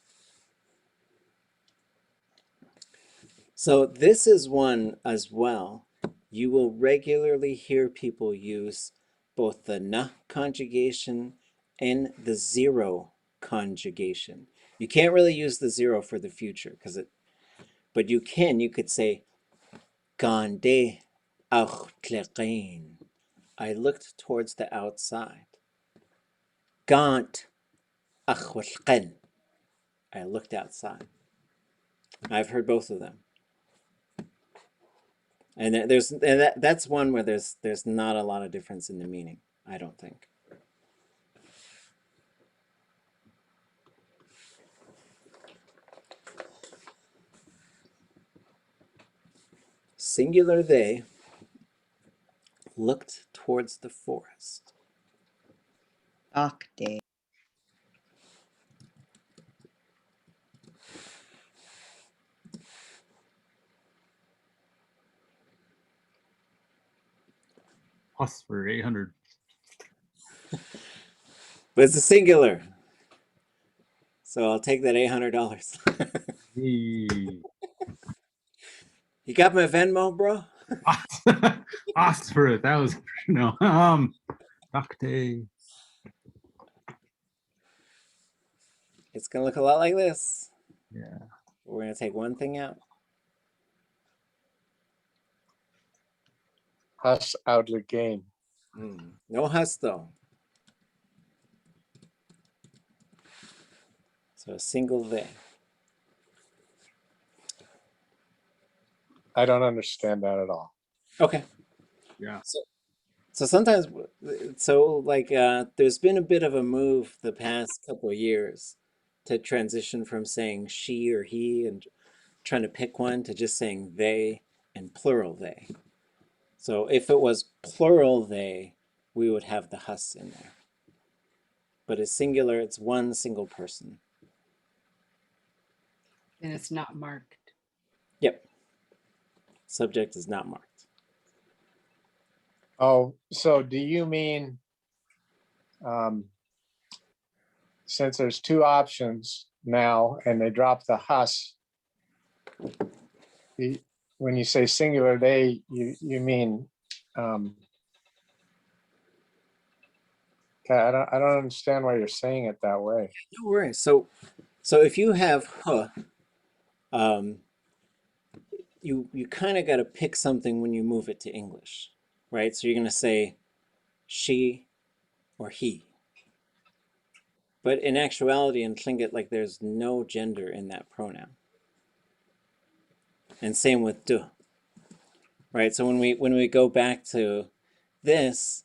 So this is one as well. You will regularly hear people use both the na conjugation and the 0 conjugation. You can't really use the 0 for the future but you could say Gande auchtleqain. I looked towards the outside. Gant achwalqen. I looked outside. I've heard both of them. And that's one where there's not a lot of difference in the meaning, I don't think. Singular they looked towards the forest. Akde. Plus for 800. But it's a singular. So I'll take that $800. Hey. You got my Venmo, bro? Asked for it. That was no. Dakte. It's gonna look a lot like this. Yeah. We're gonna take one thing out. Us out the game. No hus though. So a single they. I don't understand that at all. Okay. Yeah. So sometimes, there's been a bit of a move the past couple of years to transition from saying she or he and trying to pick one to just saying they and plural they. So if it was plural they, we would have the hus in there. But it's singular, it's one single person. And it's not marked. Yep. Subject is not marked. Oh, so do you mean since there's two options now and they drop the hus, when you say singular they, you mean I don't understand why you're saying it that way. No worries. So if you have huh, you kind of got to pick something when you move it to English, right? So you're going to say she or he. But in actuality, in Tlingit, like there's no gender in that pronoun. And same with du, right? So when we go back to this,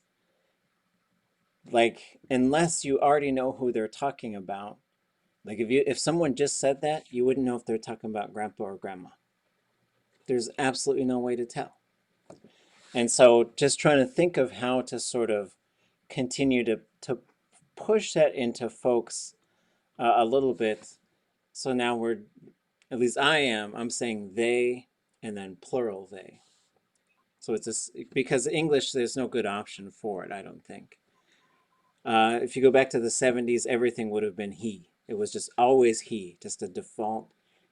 like unless you already know who they're talking about, Like if someone just said that, you wouldn't know if they're talking about grandpa or grandma. There's absolutely no way to tell. And so just trying to think of how to sort of continue to push that into folks a little bit. So now we're, at least I'm saying they and then plural they. So it's just because English, there's no good option for it, I don't think. If you go back to the 70s, everything would have been he. It was just always he, just a default.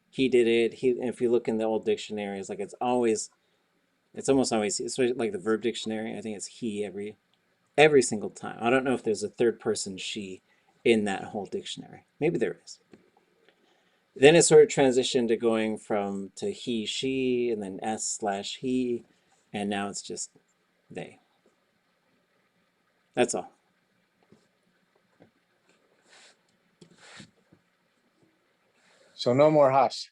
He did it. He. If you look in the old dictionaries, like it's almost always, especially like the verb dictionary. I think it's he every single time. I don't know if there's a third person she in that whole dictionary. Maybe there is. Then it sort of transitioned to going to he, she, and then s/he, and now it's just they. That's all. So no more hus.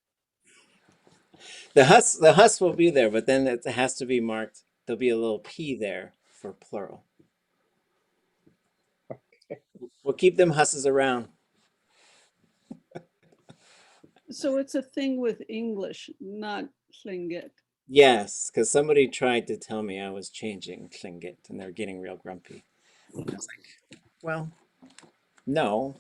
The hus will be there, but then it has to be marked. There'll be a little p there for plural. We'll keep them husses around. So it's a thing with English, not Tlingit. Yes, because somebody tried to tell me I was changing Tlingit, and they're getting real grumpy. I was like, well, no.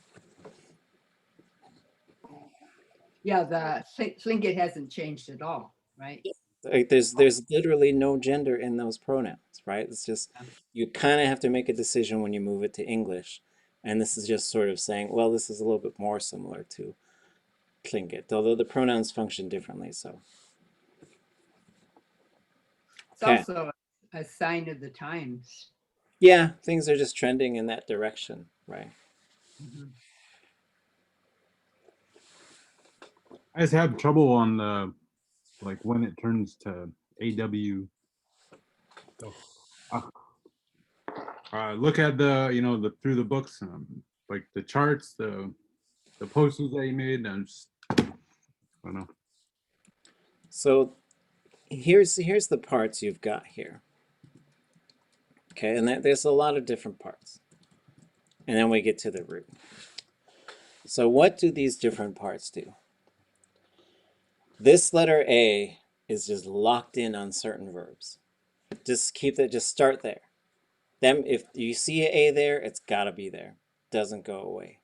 Yeah, the Tlingit hasn't changed at all, right? Like there's literally no gender in those pronouns, right? It's just you kind of have to make a decision when you move it to English, and this is just sort of saying, well, this is a little bit more similar to Tlingit, although the pronouns function differently. So It's also a sign of the times. yeah, things are just trending in that direction, right? Mhm. I just have trouble on the, like when it turns to AW. So, look at the through the books, like the charts, the posters that you made. I don't know. So here's the parts you've got here. Okay, and there's a lot of different parts. And then we get to the root. So what do these different parts do? This letter A is just locked in on certain verbs. Just start there. Then if you see an A there, it's gotta be there. Doesn't go away.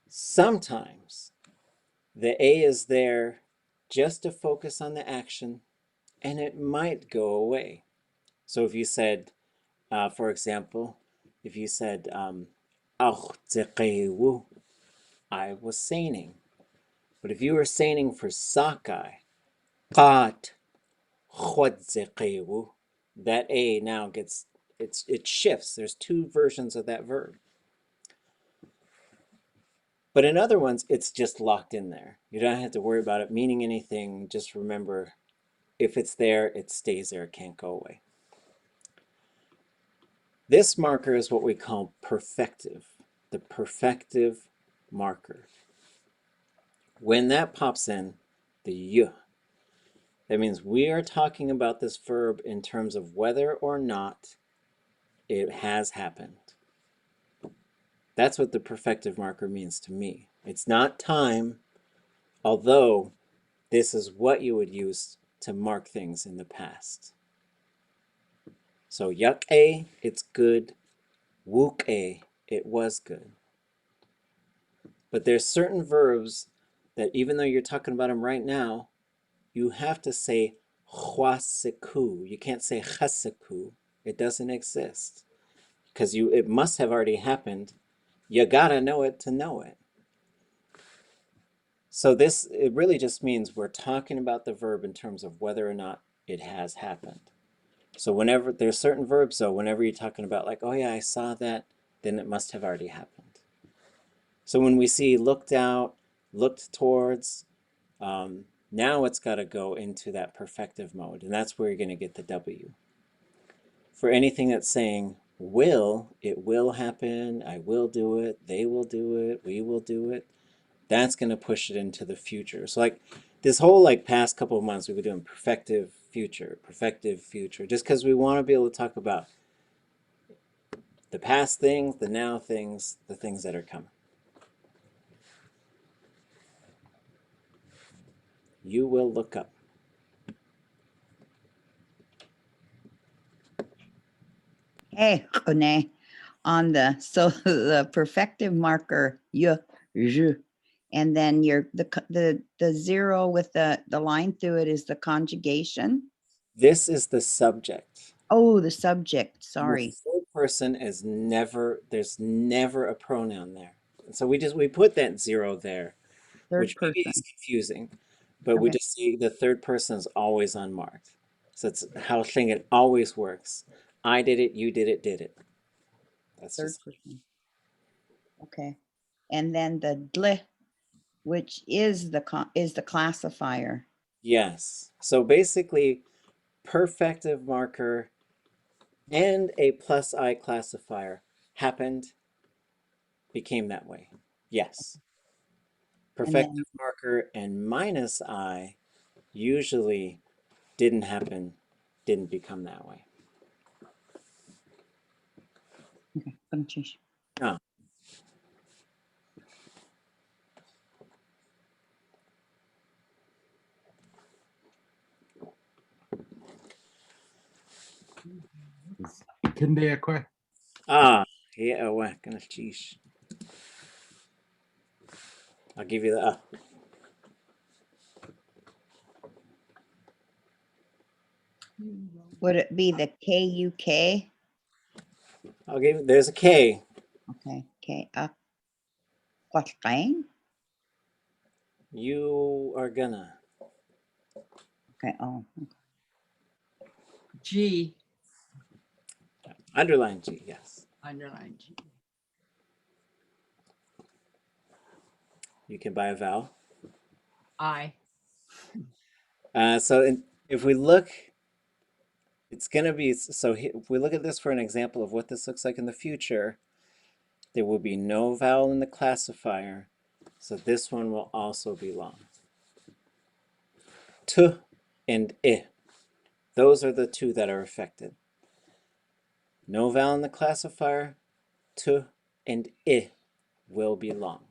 Sometimes the A is there just to focus on the action, and it might go away. So if you said, for example, if you said, daséigu, I was seining. But if you were seining for sockeye, qat, daséigu, that A now it shifts. There's two versions of that verb. But in other ones, it's just locked in there. You don't have to worry about it meaning anything. Just remember, if it's there, it stays there. It can't go away. This marker is what we call perfective, the perfective marker. When that pops in, the y, that means we are talking about this verb in terms of whether or not it has happened. That's what the perfective marker means to me. It's not time, although this is what you would use to mark things in the past. So yak-a, it's good. Wook-a, it was good. But there's certain verbs that even though you're talking about them right now, you have to say hwasiku. You can't say chasiku. It doesn't exist. Because it must have already happened. You gotta know it to know it. So it really just means we're talking about the verb in terms of whether or not it has happened. So whenever there's certain verbs, so whenever you're talking about like, oh yeah, I saw that, then it must have already happened. So when we see looked out, looked towards, now it's got to go into that perfective mode, and that's where you're going to get the W. For anything that's saying will, it will happen, I will do it, they will do it, we will do it, that's going to push it into the future. So like this whole past couple of months, we've been doing perfective future, just because we want to be able to talk about the past things, the now things, the things that are coming. You will look up. Hey, jiné, on the the perfective marker y, j, and then the zero with the line through it is the conjugation. This is the subject. Oh, the subject. And the Sorry. third person is there's never a pronoun there. So we put that zero there, Third which maybe is person. confusing, but we Okay. just see the third person is always unmarked. So it's how Tlingit always works. I did it, you did it. That's Third just person. Okay. And then the dl, which is the classifier. yes. So basically, perfective marker and a plus I classifier happened, became that way. Yes. And then Perfective marker and minus I usually didn't happen, didn't become that way. okay, gonna change. Ah. Kindeakwe. Ah, yeah, well, gonna cheesh. I'll give you the Would it be the KUK? I'll give you, there's a K. Okay, K ʼakaduneek. You are gonna. Okay, oh, G, Underline G, yes. underline G. You can buy a vowel. I. If we look, it's gonna be, so if we look at this for an example of what this looks like in the future, there will be no vowel in the classifier, so this one will also be long. T and I, those are the two that are affected. No vowel in the classifier, T and I will be long.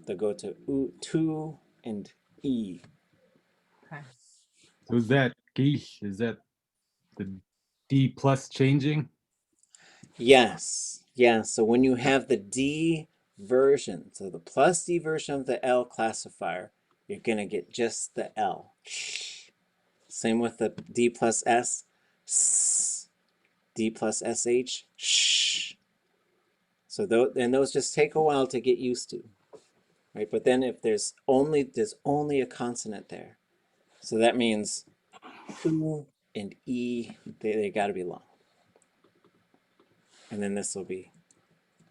They go to U, tu, and E. Okay. So is that geesh? Is that the D plus changing? Yes, yeah. So when you have the D version, so the plus D version of the L classifier, you're gonna get just the L. Same with the D plus S, S, D plus SH, sh. So those just take a while to get used to, right? But then if there's only a consonant there, so that means U and E, they got to be long. And then this will be,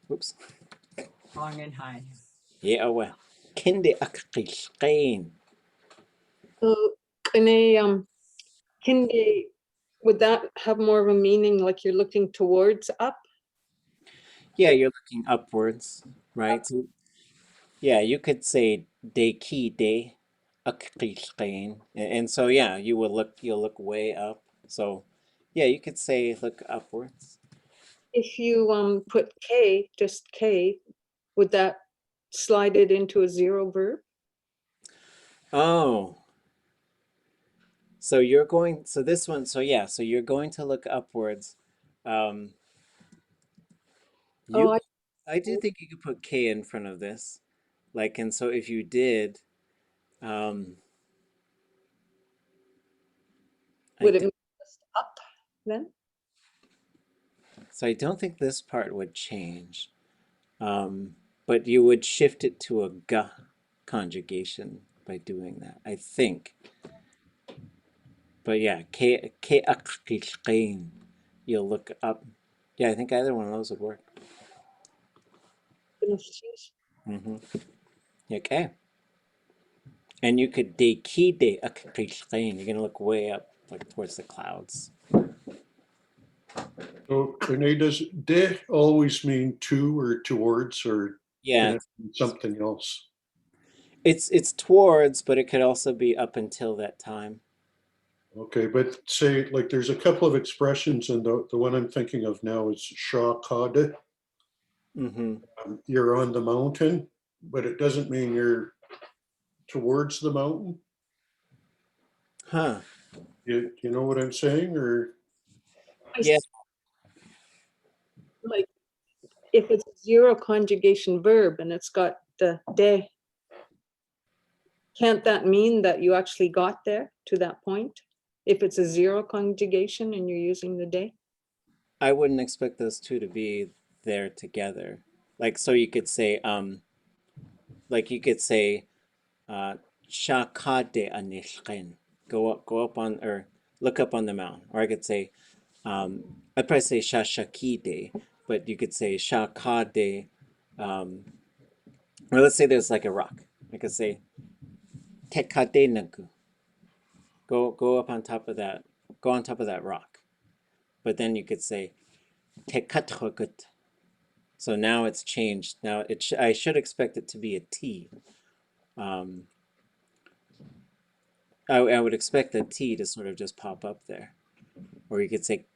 whoops. Long and high. Yeah, well. Kindeakqiqeen. So can they, would that have more of a meaning like you're looking towards up? Yeah, you're looking upwards, right? So, yeah, you could say de ki de akqiqeen. And so yeah, you'll look way up. So yeah, you could say look upwards. If you put K, just K, would that slide it into a zero verb? Oh. So this one, so yeah, so you're going to look upwards. Oh, I do think you could put K in front of this. Like, and so if you did, I would it don't- be just up then? so I don't think this part would change. But you would shift it to a g conjugation by doing that, I think. But yeah, you'll look up. Yeah, I think either one of those would work. Mm-hmm. Okay. And you could de ki de you're gonna look way up, like towards the clouds. So Renee, does de always mean to or towards, or can Yeah, it mean something else? it's towards, but it could also be up until that time. Okay, but say like there's a couple of expressions, and the one I'm thinking of now is shkalneek. Mm-hmm. You're on the mountain, but it doesn't mean you're towards the mountain. Huh. You know what I'm saying? Or I Yeah. Like, if it's a zero conjugation verb and it's got the de, can't that mean that you actually got there to that point? If it's a zero conjugation and you're using the de? I wouldn't expect those two to be there together. Like, so you could say, shakade anishkin. Go up on, or look up on the mountain. Or I could say, I'd probably say shashakide, but you could say shakade, or let's say there's like a rock. I could say tekade nagu. Go up on top of that. Go on top of that rock. But then you could say tekatchokut. So now it's changed. Now I should expect it to be a T. I would expect the T to sort of just pop up there. Or you could say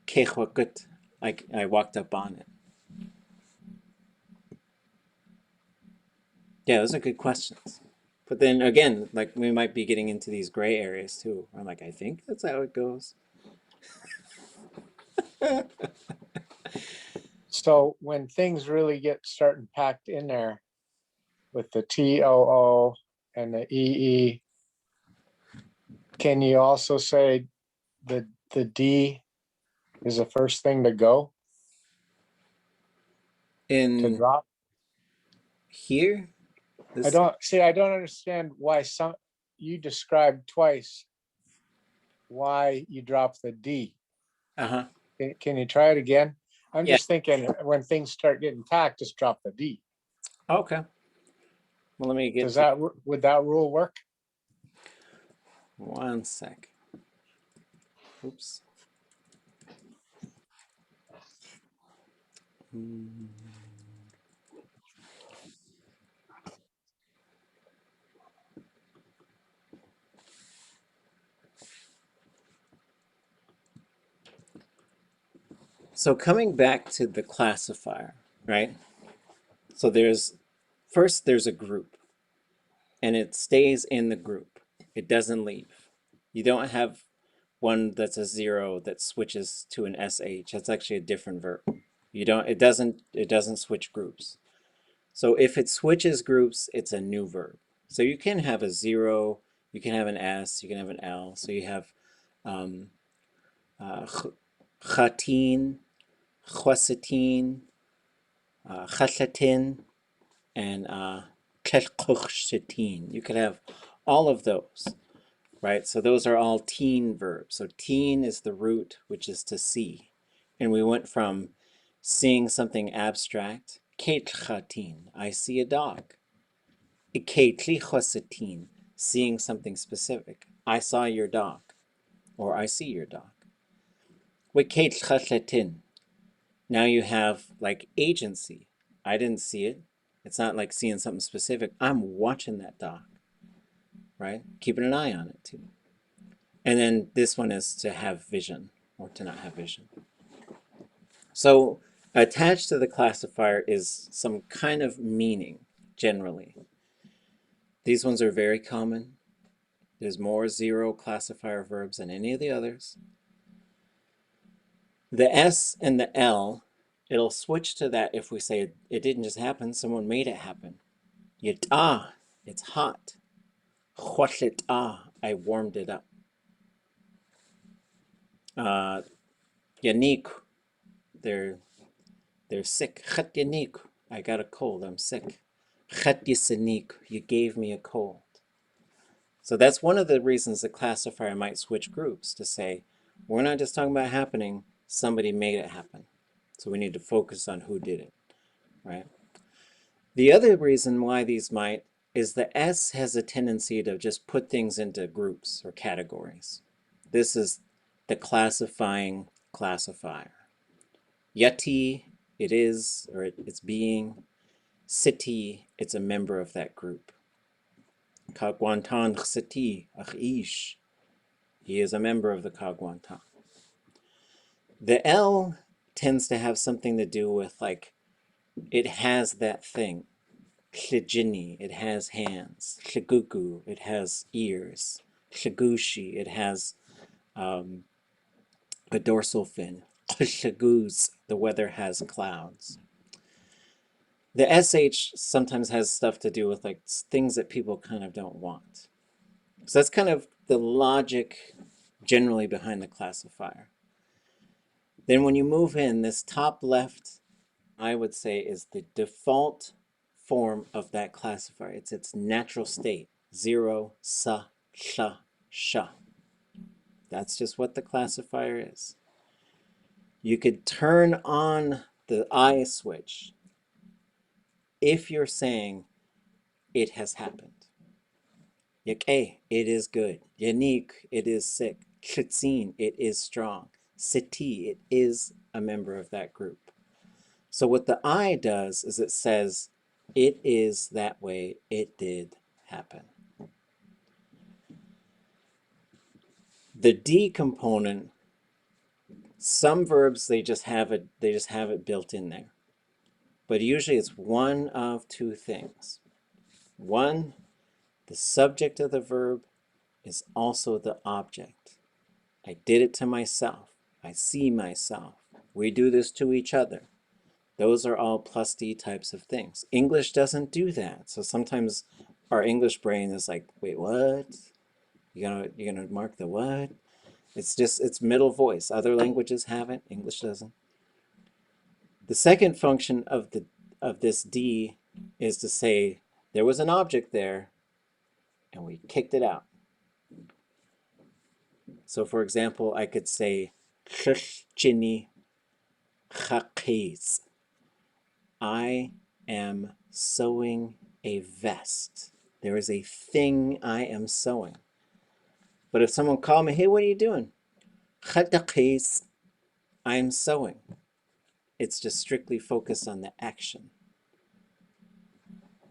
kechwakut. I walked up on it. Yeah, those are good questions. But then again, like we might be getting into these gray areas too. I'm like, I think that's how it goes. So when things really get starting packed in there with the TOO and the EE, can you also say the D is the first thing to go, to In drop? here, I don't understand why you described twice why you drop the D. Uh-huh. Can you try it again? I'm Yeah. just thinking when things start getting packed, just drop the D. Okay. Well, let me get Would that rule work? one sec. Oops. So coming back to the classifier, right? So there's a group, and it stays in the group. It doesn't leave. You don't have one that's a zero that switches to an SH. That's actually a different verb. It doesn't switch groups. So if it switches groups, it's a new verb. So you can have a zero, you can have an S, you can have an L. So you have chatin, chwasatin, chatlatin, and kelkochshatin. You could have all of those, right? So those are all teen verbs. So teen is the root, which is to see. And we went from seeing something abstract, ketchatin, I see a dog. Ketlichosatin, seeing something specific. I saw your dog, or I see your dog. With ketchatin, now you have like agency. I didn't see it. It's not like seeing something specific. I'm watching that dog, right? Keeping an eye on it too. And then this one is to have vision or to not have vision. So attached to the classifier is some kind of meaning, generally. These ones are very common. There's more zero classifier verbs than any of the others. The S and the L, it'll switch to that if we say it didn't just happen, someone made it happen. Yit'ah, it's hot. Chwatlet'ah, I warmed it up. Yanik, they're sick. Chet yanik, I got a cold, I'm sick. Chet yisanik, you gave me a cold. So that's one of the reasons the classifier might switch groups to say, we're not just talking about happening, somebody made it happen. So we need to focus on who did it, right? The other reason why these might is the S has a tendency to just put things into groups or categories. This is the classifying classifier. Yati, it is, or it's being. Siti, it's a member of that group. Kagwantan Siti, Achish, he is a member of the Kagwantan. The L tends to have something to do with like, it has that thing. jiné, it has hands. Tligugu, it has ears. Tligushi, it has a dorsal fin. Tlaguz, the weather has clouds. The SH sometimes has stuff to do with like things that people kind of don't want. So that's kind of the logic generally behind the classifier. Then when you move in, this top left, I would say, is the default form of that classifier. It's its natural state. 0, sa, sha, sha. That's just what the classifier is. You could turn on the I switch if you're saying it has happened. Yake, it is good. Yanik, it is sick. Chitzin, it is strong. Siti, it is a member of that group. So what the I does is it says, it is that way, it did happen. The D component, some verbs they just have it built in there. But usually it's one of two things. One, the subject of the verb is also the object. I did it to myself. I see myself. We do this to each other. Those are all plus D types of things. English doesn't do that. So sometimes our English brain is like, wait, what? You're gonna mark the what? It's middle voice. Other languages have it, English doesn't. The second function of this D is to say there was an object there and we kicked it out. So for example, I could say chini chakis. I am sewing a vest. There is a thing I am sewing. But if someone called me, hey, what are you doing? Chakis. I am sewing. It's just strictly focused on the action.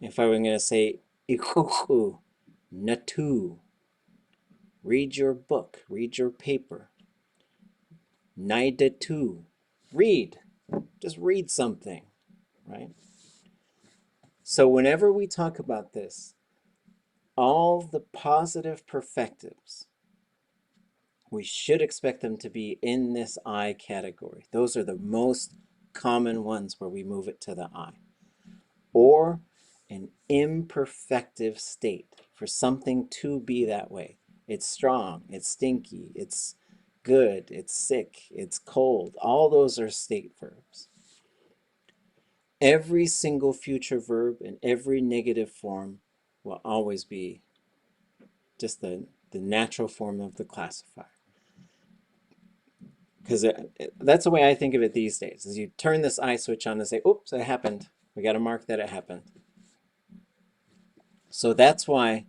If I were going to say ikuhu, natu, read your book, read your paper. Naidatu, read, just read something, right? So whenever we talk about this, all the positive perfectives, we should expect them to be in this I category. Those are the most common ones where we move it to the I. Or an imperfective state for something to be that way. It's strong, it's stinky, it's good, it's sick, it's cold. All those are state verbs. Every single future verb in every negative form will always be just the natural form of the classifier. Because that's the way I think of it these days, is you turn this I switch on and say, oops, it happened. We got to mark that it happened. So that's why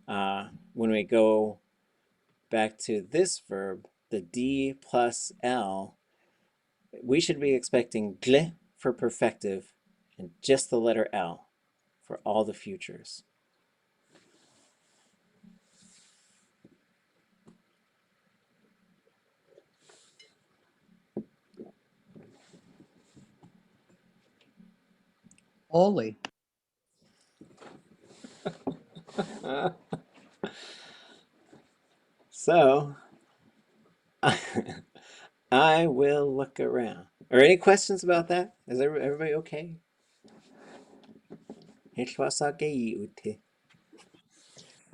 when we go back to this verb, the D plus L, we should be expecting gle for perfective and just the letter L for all the futures. Holy. So I will look around. Are any questions about that? Is everybody okay?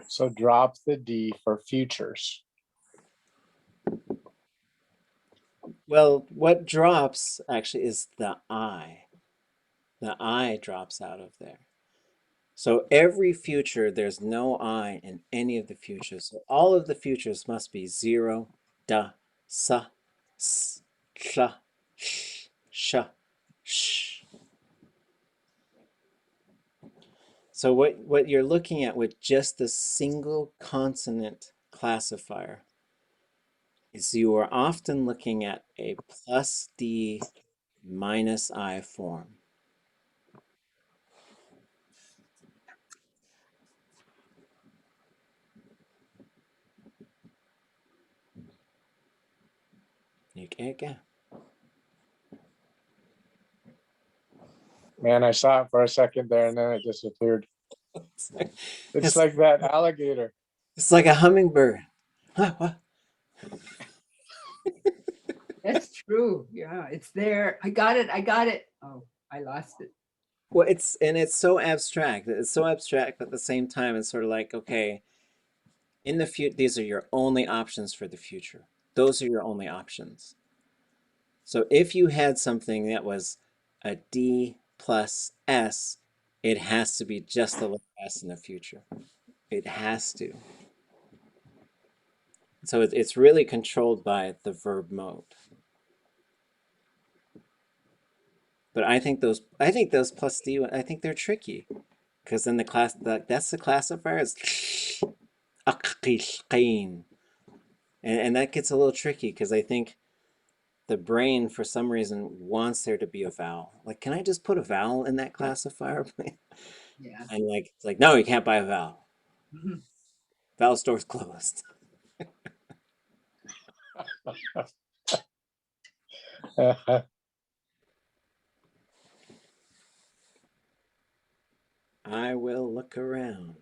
So drop the D for futures. Well, what drops actually is the I. The I drops out of there. So every future, there's no I in any of the futures. So all of the futures must be 0, da, sa, s, sha, sh, sha, sh. So what you're looking at with just the single consonant classifier is you are often looking at a plus D minus I form. Man, I saw it for a second there and then it disappeared. It's like that alligator. It's like a hummingbird. Huh, what? That's true. Yeah, it's there. I got it. I got it. Oh, I lost it. Well, it's so abstract. It's so abstract, but at the same time, it's sort of like, okay, in the future, these are your only options for the future. Those are your only options. So if you had something that was a D plus S, it has to be just a little S in the future. It has to. So it's really controlled by the verb mode. But I think those plus D, I think they're tricky. Because then that's the classifier is and that gets a little tricky because I think the brain for some reason wants there to be a vowel. Like, can I just put a vowel in that classifier? Yeah. And like it's like, no, you can't buy a vowel. Vowel store's closed. I will look around.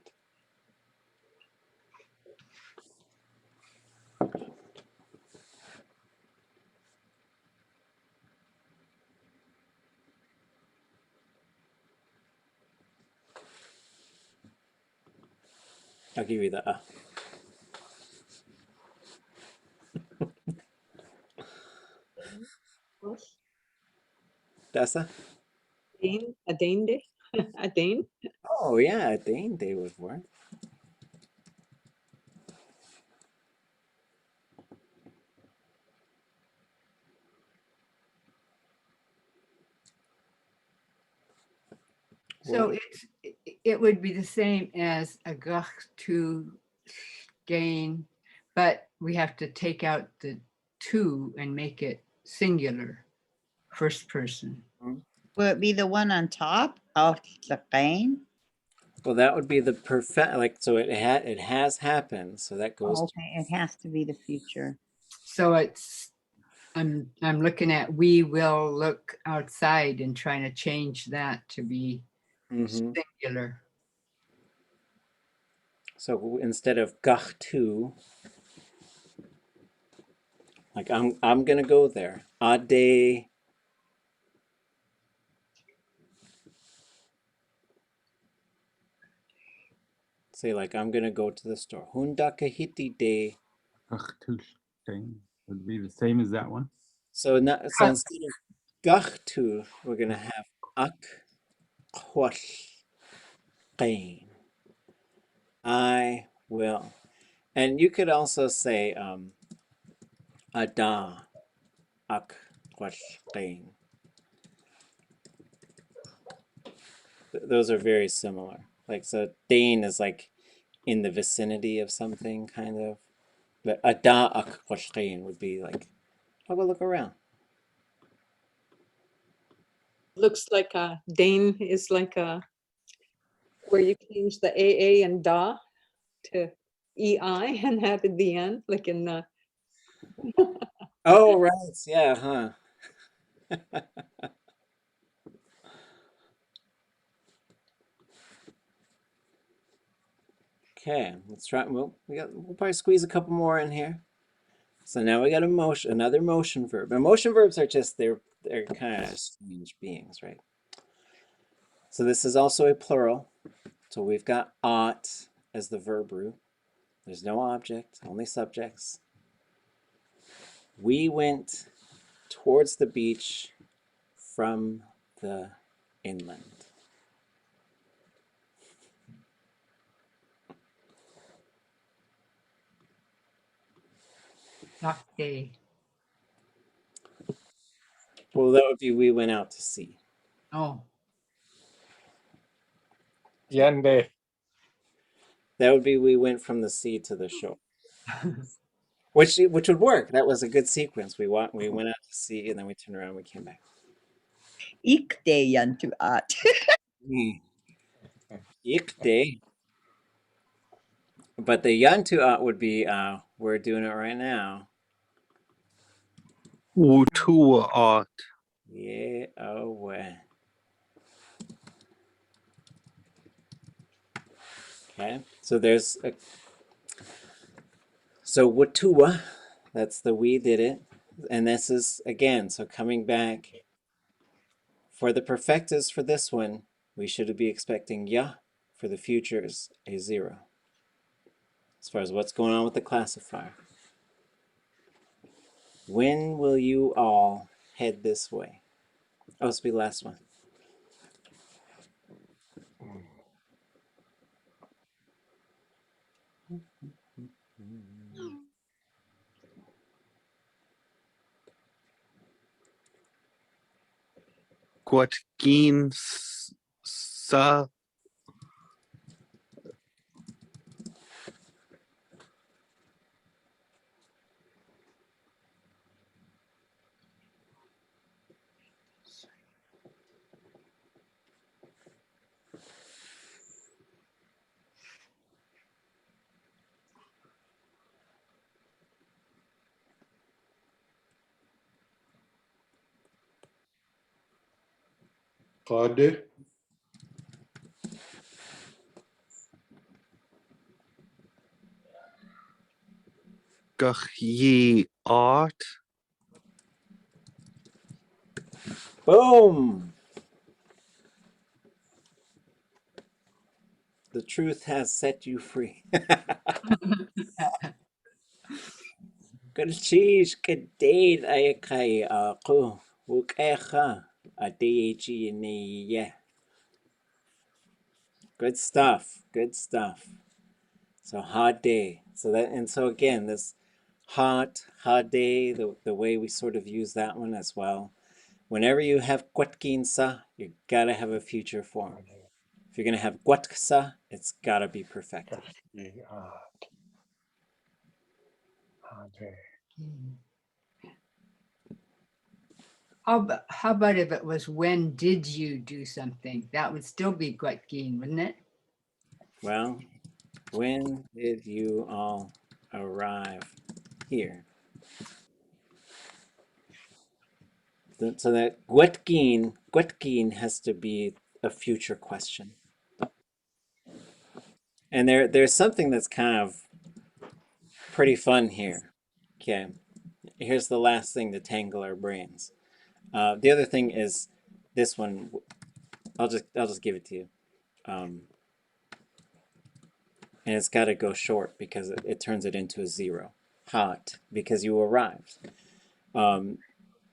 I'll give you the Dessa? Dane, a Dane day, a Dane. Oh yeah, Dane Day would work. So it would be the same as a gach to gain, but we have to take out the two and make it singular, first person. Will it be the one on top of the pane? Well, that would be the perfect, like, so it has happened, so that goes to Okay, it has to be the future. So I'm looking at we will look outside and trying to change that to be singular. So instead of gach to, like I'm gonna go there. Ade. Say like I'm gonna go to the store. Hundaka hiti de. thing would be the same as that one. So instead of gach to, we're gonna have ak qain. I will. And you could also say ada ak qain. Those are very similar. Like, so Dane is like in the vicinity of something, kind of. But ada ak qain would be like, I'll go look around. Looks like a Dane is like a where you change the AA and da to EI and have at the end, like in the Oh, right. Yeah, huh. Okay, let's try. We'll probably squeeze a couple more in here. So now we got another motion verb. And motion verbs are just they're kind of strange beings, right? So this is also a plural. So we've got ought as the verb root. There's no object, only subjects. We went towards the beach from the inland. Day. Well, that would be we went out to sea. Oh. Yende. That would be we went from the sea to the shore. Which would work. That was a good sequence. We went out to sea and then we turned around and we came back. Ikde yantu at. Ikde. But the yantu would be we're doing it right now. Wutua art. Yeah, oh way. Okay, so there's a, so watua, that's the we did it. And this is, again, so coming back, for the perfectas for this one, we should be expecting ya. For the futures, a 0. As far as what's going on with the classifier. When will you all head this way? Oh, this will be the last one. Guatkin sa Kade, gach art Boom! The truth has set you free. Kalchish kadate ayakai ako. Wukecha daséigu. Good stuff. Good stuff. So hot day. So that, and so again, this hot day, the way we sort of use that one as well. Whenever you have quatkinsa, you gotta have a future form. If you're gonna have guatksa, it's gotta be perfected. How about if it was when did you do something? That would still be Guatgin, wouldn't it? Well, when did you all arrive here? So that Guatgin has to be a future question. And there's something that's kind of pretty fun here. Okay, here's the last thing to tangle our brains. The other thing is this one. I'll just give it to you, and it's got to go short because it turns it into a 0. Hot because you arrived.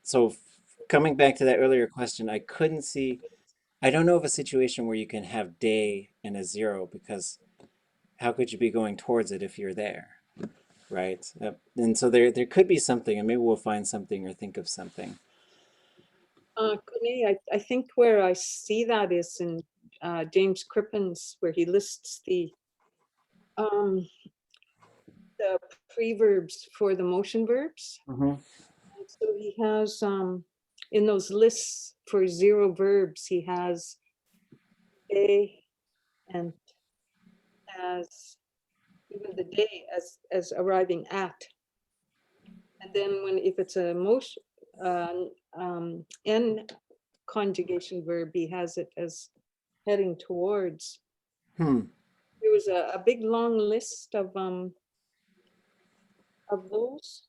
So coming back to that earlier question, I couldn't see. I don't know of a situation where you can have day and a 0 because how could you be going towards it if you're there? Right? And so there could be something, and maybe we'll find something or think of something. Jiné, I think where I see that is in James Crippen's, where he lists the preverbs for the motion verbs. Mm-hmm. And so he has in those lists for 0 verbs, he has a and as even the day as arriving at. And then when if it's a motion n conjugation verb, he has it as heading towards. There was a big long list of those.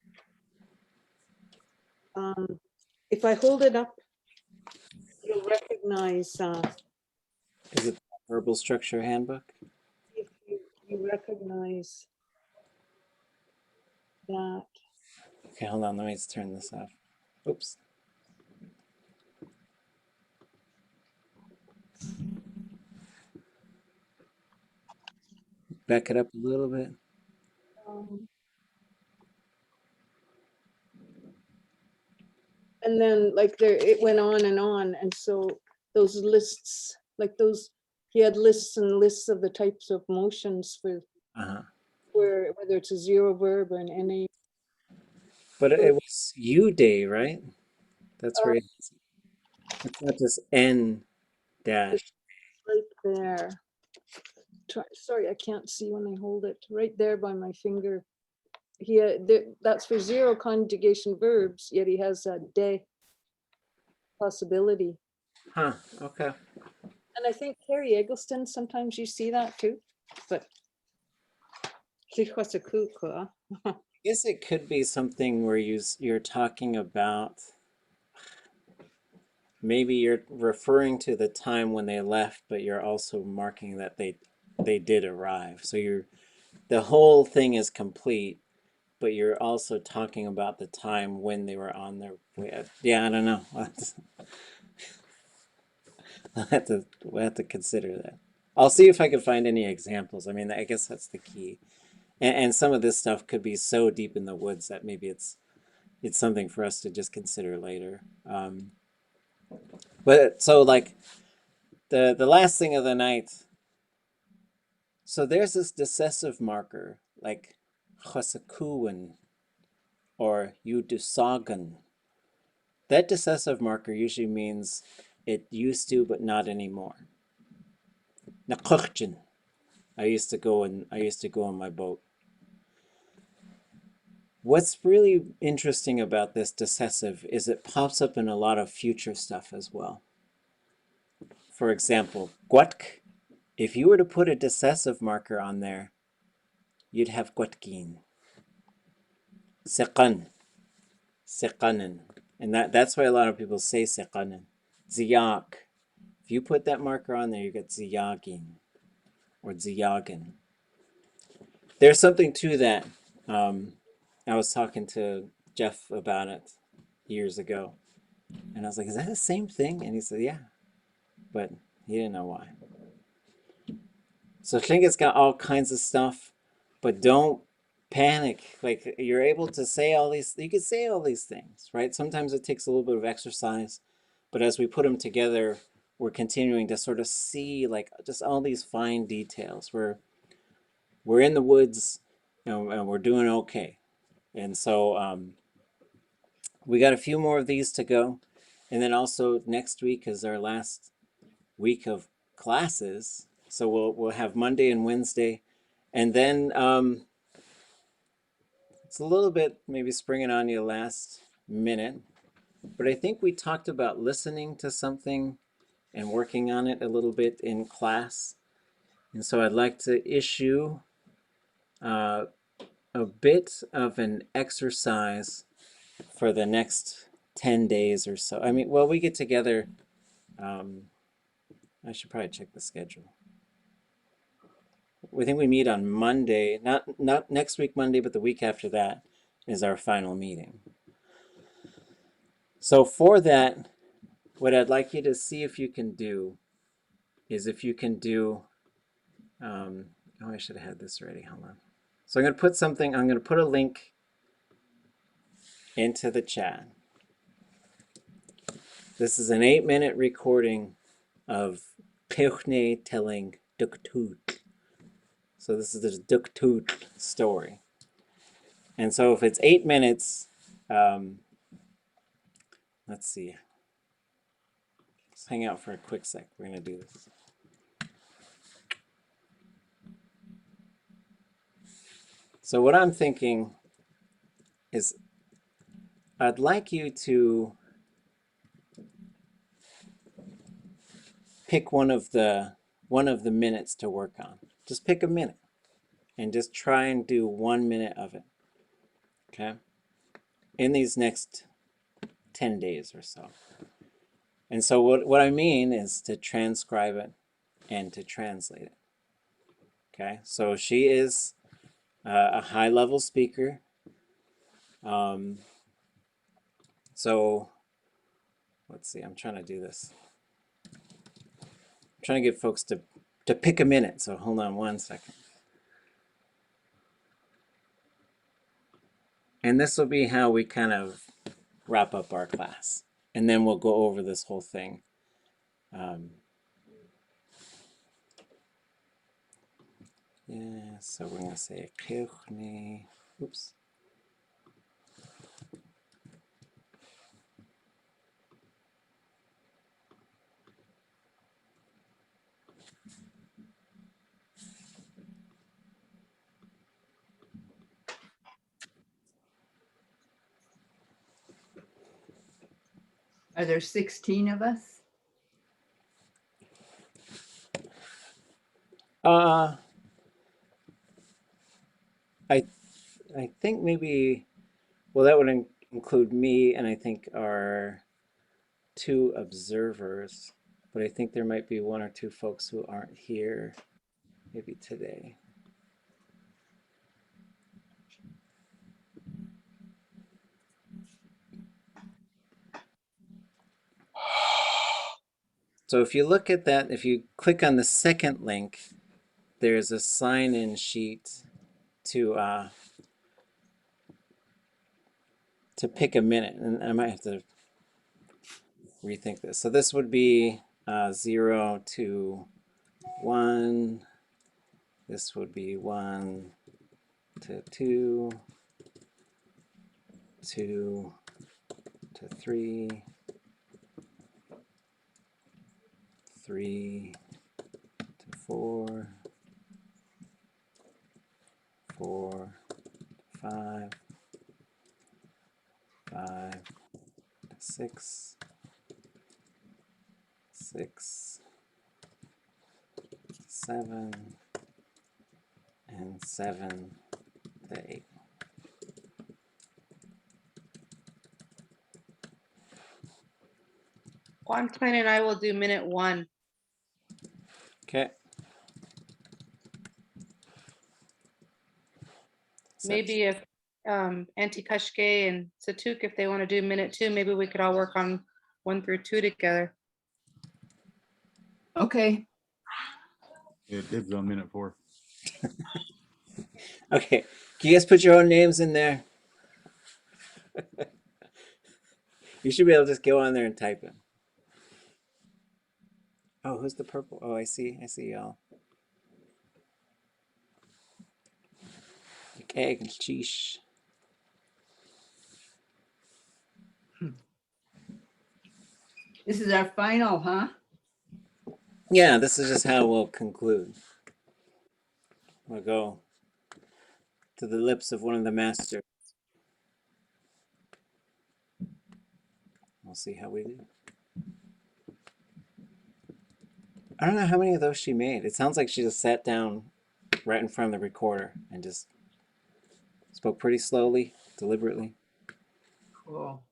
If I hold it up, you'll recognize. Is it the verbal structure handbook? If you recognize that. Okay, hold on. Let me just turn this off. Oops. Back it up a little bit. And then like there, it went on, and so those lists, like those, he had lists and lists of the types of motions for where whether it's a 0 verb or an NA. But it was U day, right? That's where it's not just N dash. Right there. Sorry, I can't see when I hold it. Right there by my finger. That's for 0 conjugation verbs, yet he has a day possibility. Huh, okay. And I think Carrie Eggleston, sometimes you see that too. But tlihwasakuku, I guess it could be something where you're talking about, maybe you're referring to the time when they left, but you're also marking that they did arrive. So the whole thing is complete, but you're also talking about the time when they were on their way. Yeah, I don't know. We'll have to consider that. I'll see if I can find any examples. I mean, I guess that's the key. And some of this stuff could be so deep in the woods that maybe it's something for us to just consider later. But so like the last thing of the night. So there's this decessive marker like chosakuan or yudusagan. That decessive marker usually means it used to, but not anymore. Nakuchin. I used to go on my boat. What's really interesting about this decessive is it pops up in a lot of future stuff as well. For example, guatk. If you were to put a decessive marker on there, you'd have guatkin. Seqan. Seqanen. And that's why a lot of people say seqanen. Ziyak. If you put that marker on there, you get ziyagin or ziyagin. There's something to that. I was talking to Jeff about it years ago. And I was like, is that the same thing? And he said, yeah. But he didn't know why. So Tlingit's got all kinds of stuff, but don't panic. Like, you're able to say all these, you can say all these things, right? Sometimes it takes a little bit of exercise, but as we put them together, we're continuing to sort of see like just all these fine details. We're in the woods, and we're doing okay. And so we got a few more of these to go. And then also next week is our last week of classes. So we'll have Monday and Wednesday. And then it's a little bit maybe springing on you last minute. But I think we talked about listening to something and working on it a little bit in class. And so I'd like to issue a bit of an exercise for the next 10 days or so. I mean, well, we get together. I should probably check the schedule. We think we meet on Monday, not next week Monday, but the week after that is our final meeting. So for that, what I'd like you to see if you can do is if you can do, oh, I should have had this ready, hold on. So I'm going to put a link into the chat. This is an 8-minute recording of Jiné telling Duktuut. So this is the Duktuut story. And so if it's 8 minutes, let's see. Let's hang out for a quick sec. We're going to do this. So what I'm thinking is I'd like you to pick one of the minutes to work on. Just pick a minute and just try and do 1 minute of it. Okay? In these next 10 days or so. And so what I mean is to transcribe it and to translate it. Okay? So she is a high-level speaker. So let's see, I'm trying to do this. I'm trying to get folks to pick a minute. So hold on 1 second. And this will be how we kind of wrap up our class. And then we'll go over this whole thing. Yeah, so we're going to say jiné. Oops. Are there 16 of us? I think maybe, well, that would include me and I think our 2 observers, but I think there might be 1 or 2 folks who aren't here maybe today. So if you look at that, if you click on the second link, there's a sign-in sheet to pick a minute, and I might have to rethink this. So this would be 0 to 1. This would be 1 to 2, 2 to 3, 3 to 4, 4 to 5, 5 to 6, 6 to 7, and 7 to 8. Juan and I will do minute 1. Okay. Maybe if Auntie Kashke and Satuk, if they want to do minute 2, maybe we could all work on 1 through 2 together. Okay. Yeah, dibs on minute 4. Okay. Can you guys put your own names in there? You should be able to just go on there and type it. Oh, who's the purple? Oh, I see y'all. Egg and cheese. This is our final, huh? Yeah, this is just how we'll conclude. We'll go to the lips of one of the masters. We'll see how we do. I don't know how many of those she made. It sounds like she just sat down right in front of the recorder and just spoke pretty slowly, deliberately. Cool.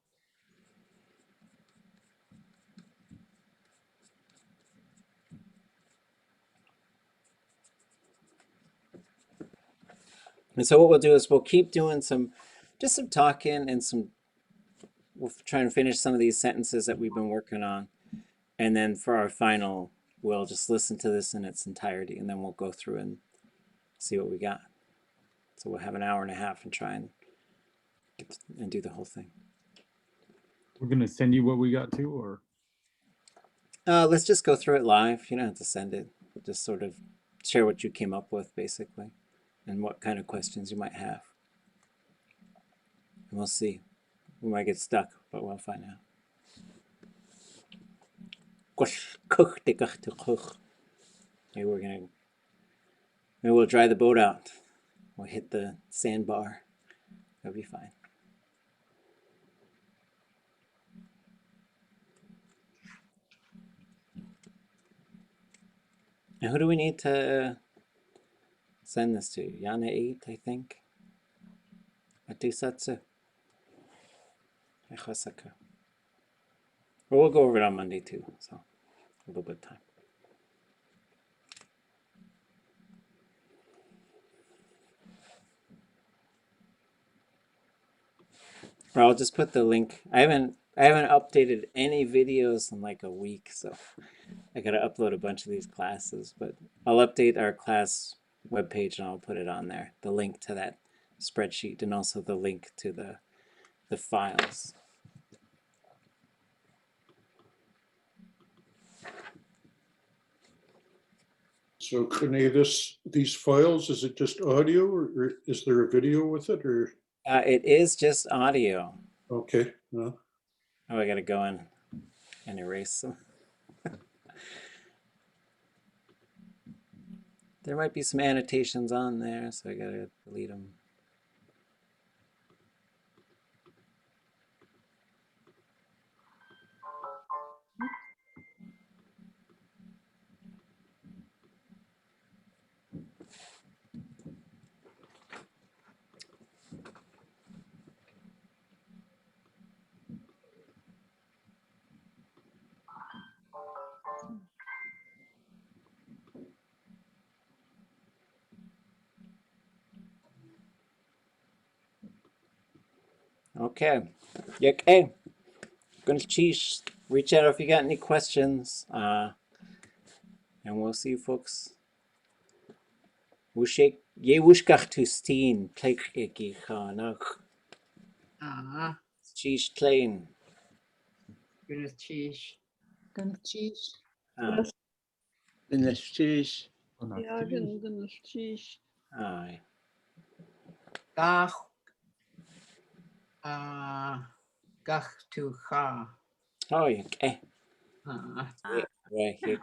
And so what we'll do is we'll keep doing some talking and we'll try and finish some of these sentences that we've been working on. And then for our final, we'll just listen to this in its entirety, and then we'll go through and see what we got. So we'll have an hour and a half and try and do the whole thing. We're gonna send you what we got to, or Let's just go through it live. You don't have to send it. Just sort of share what you came up with, basically, and what kind of questions you might have. And we'll see. We might get stuck, but we'll find out. Maybe we'll dry the boat out. We'll hit the sandbar. That'll be fine. And who do we need to send this to? Yana 8, I think. Atusatsu. Echosaka. Well, we'll go over it on Monday too, so a little bit of time. Or I'll just put the link. I haven't updated any videos in like a week, so I gotta upload a bunch of these classes, but I'll update our class webpage and I'll put it on there. The link to that spreadsheet and also the link to the files. So Jiné, these files, is it just audio or is there a video with it or? It is just audio. Okay. No. Oh, I gotta go in and erase some. There might be some annotations on there, so I gotta delete them. Okay. Yek, hey. Gunchish, reach out if you got any questions. And we'll see you folks. Wushek, ye wushkach tu steen, plek eki chanach. Chish klein. Goodness, cheese. Ganchish. Ah, Ganashish. Ja, ganchish. aye. Gach. Gach to ha. Oh, yek, eh. Ah. Right here.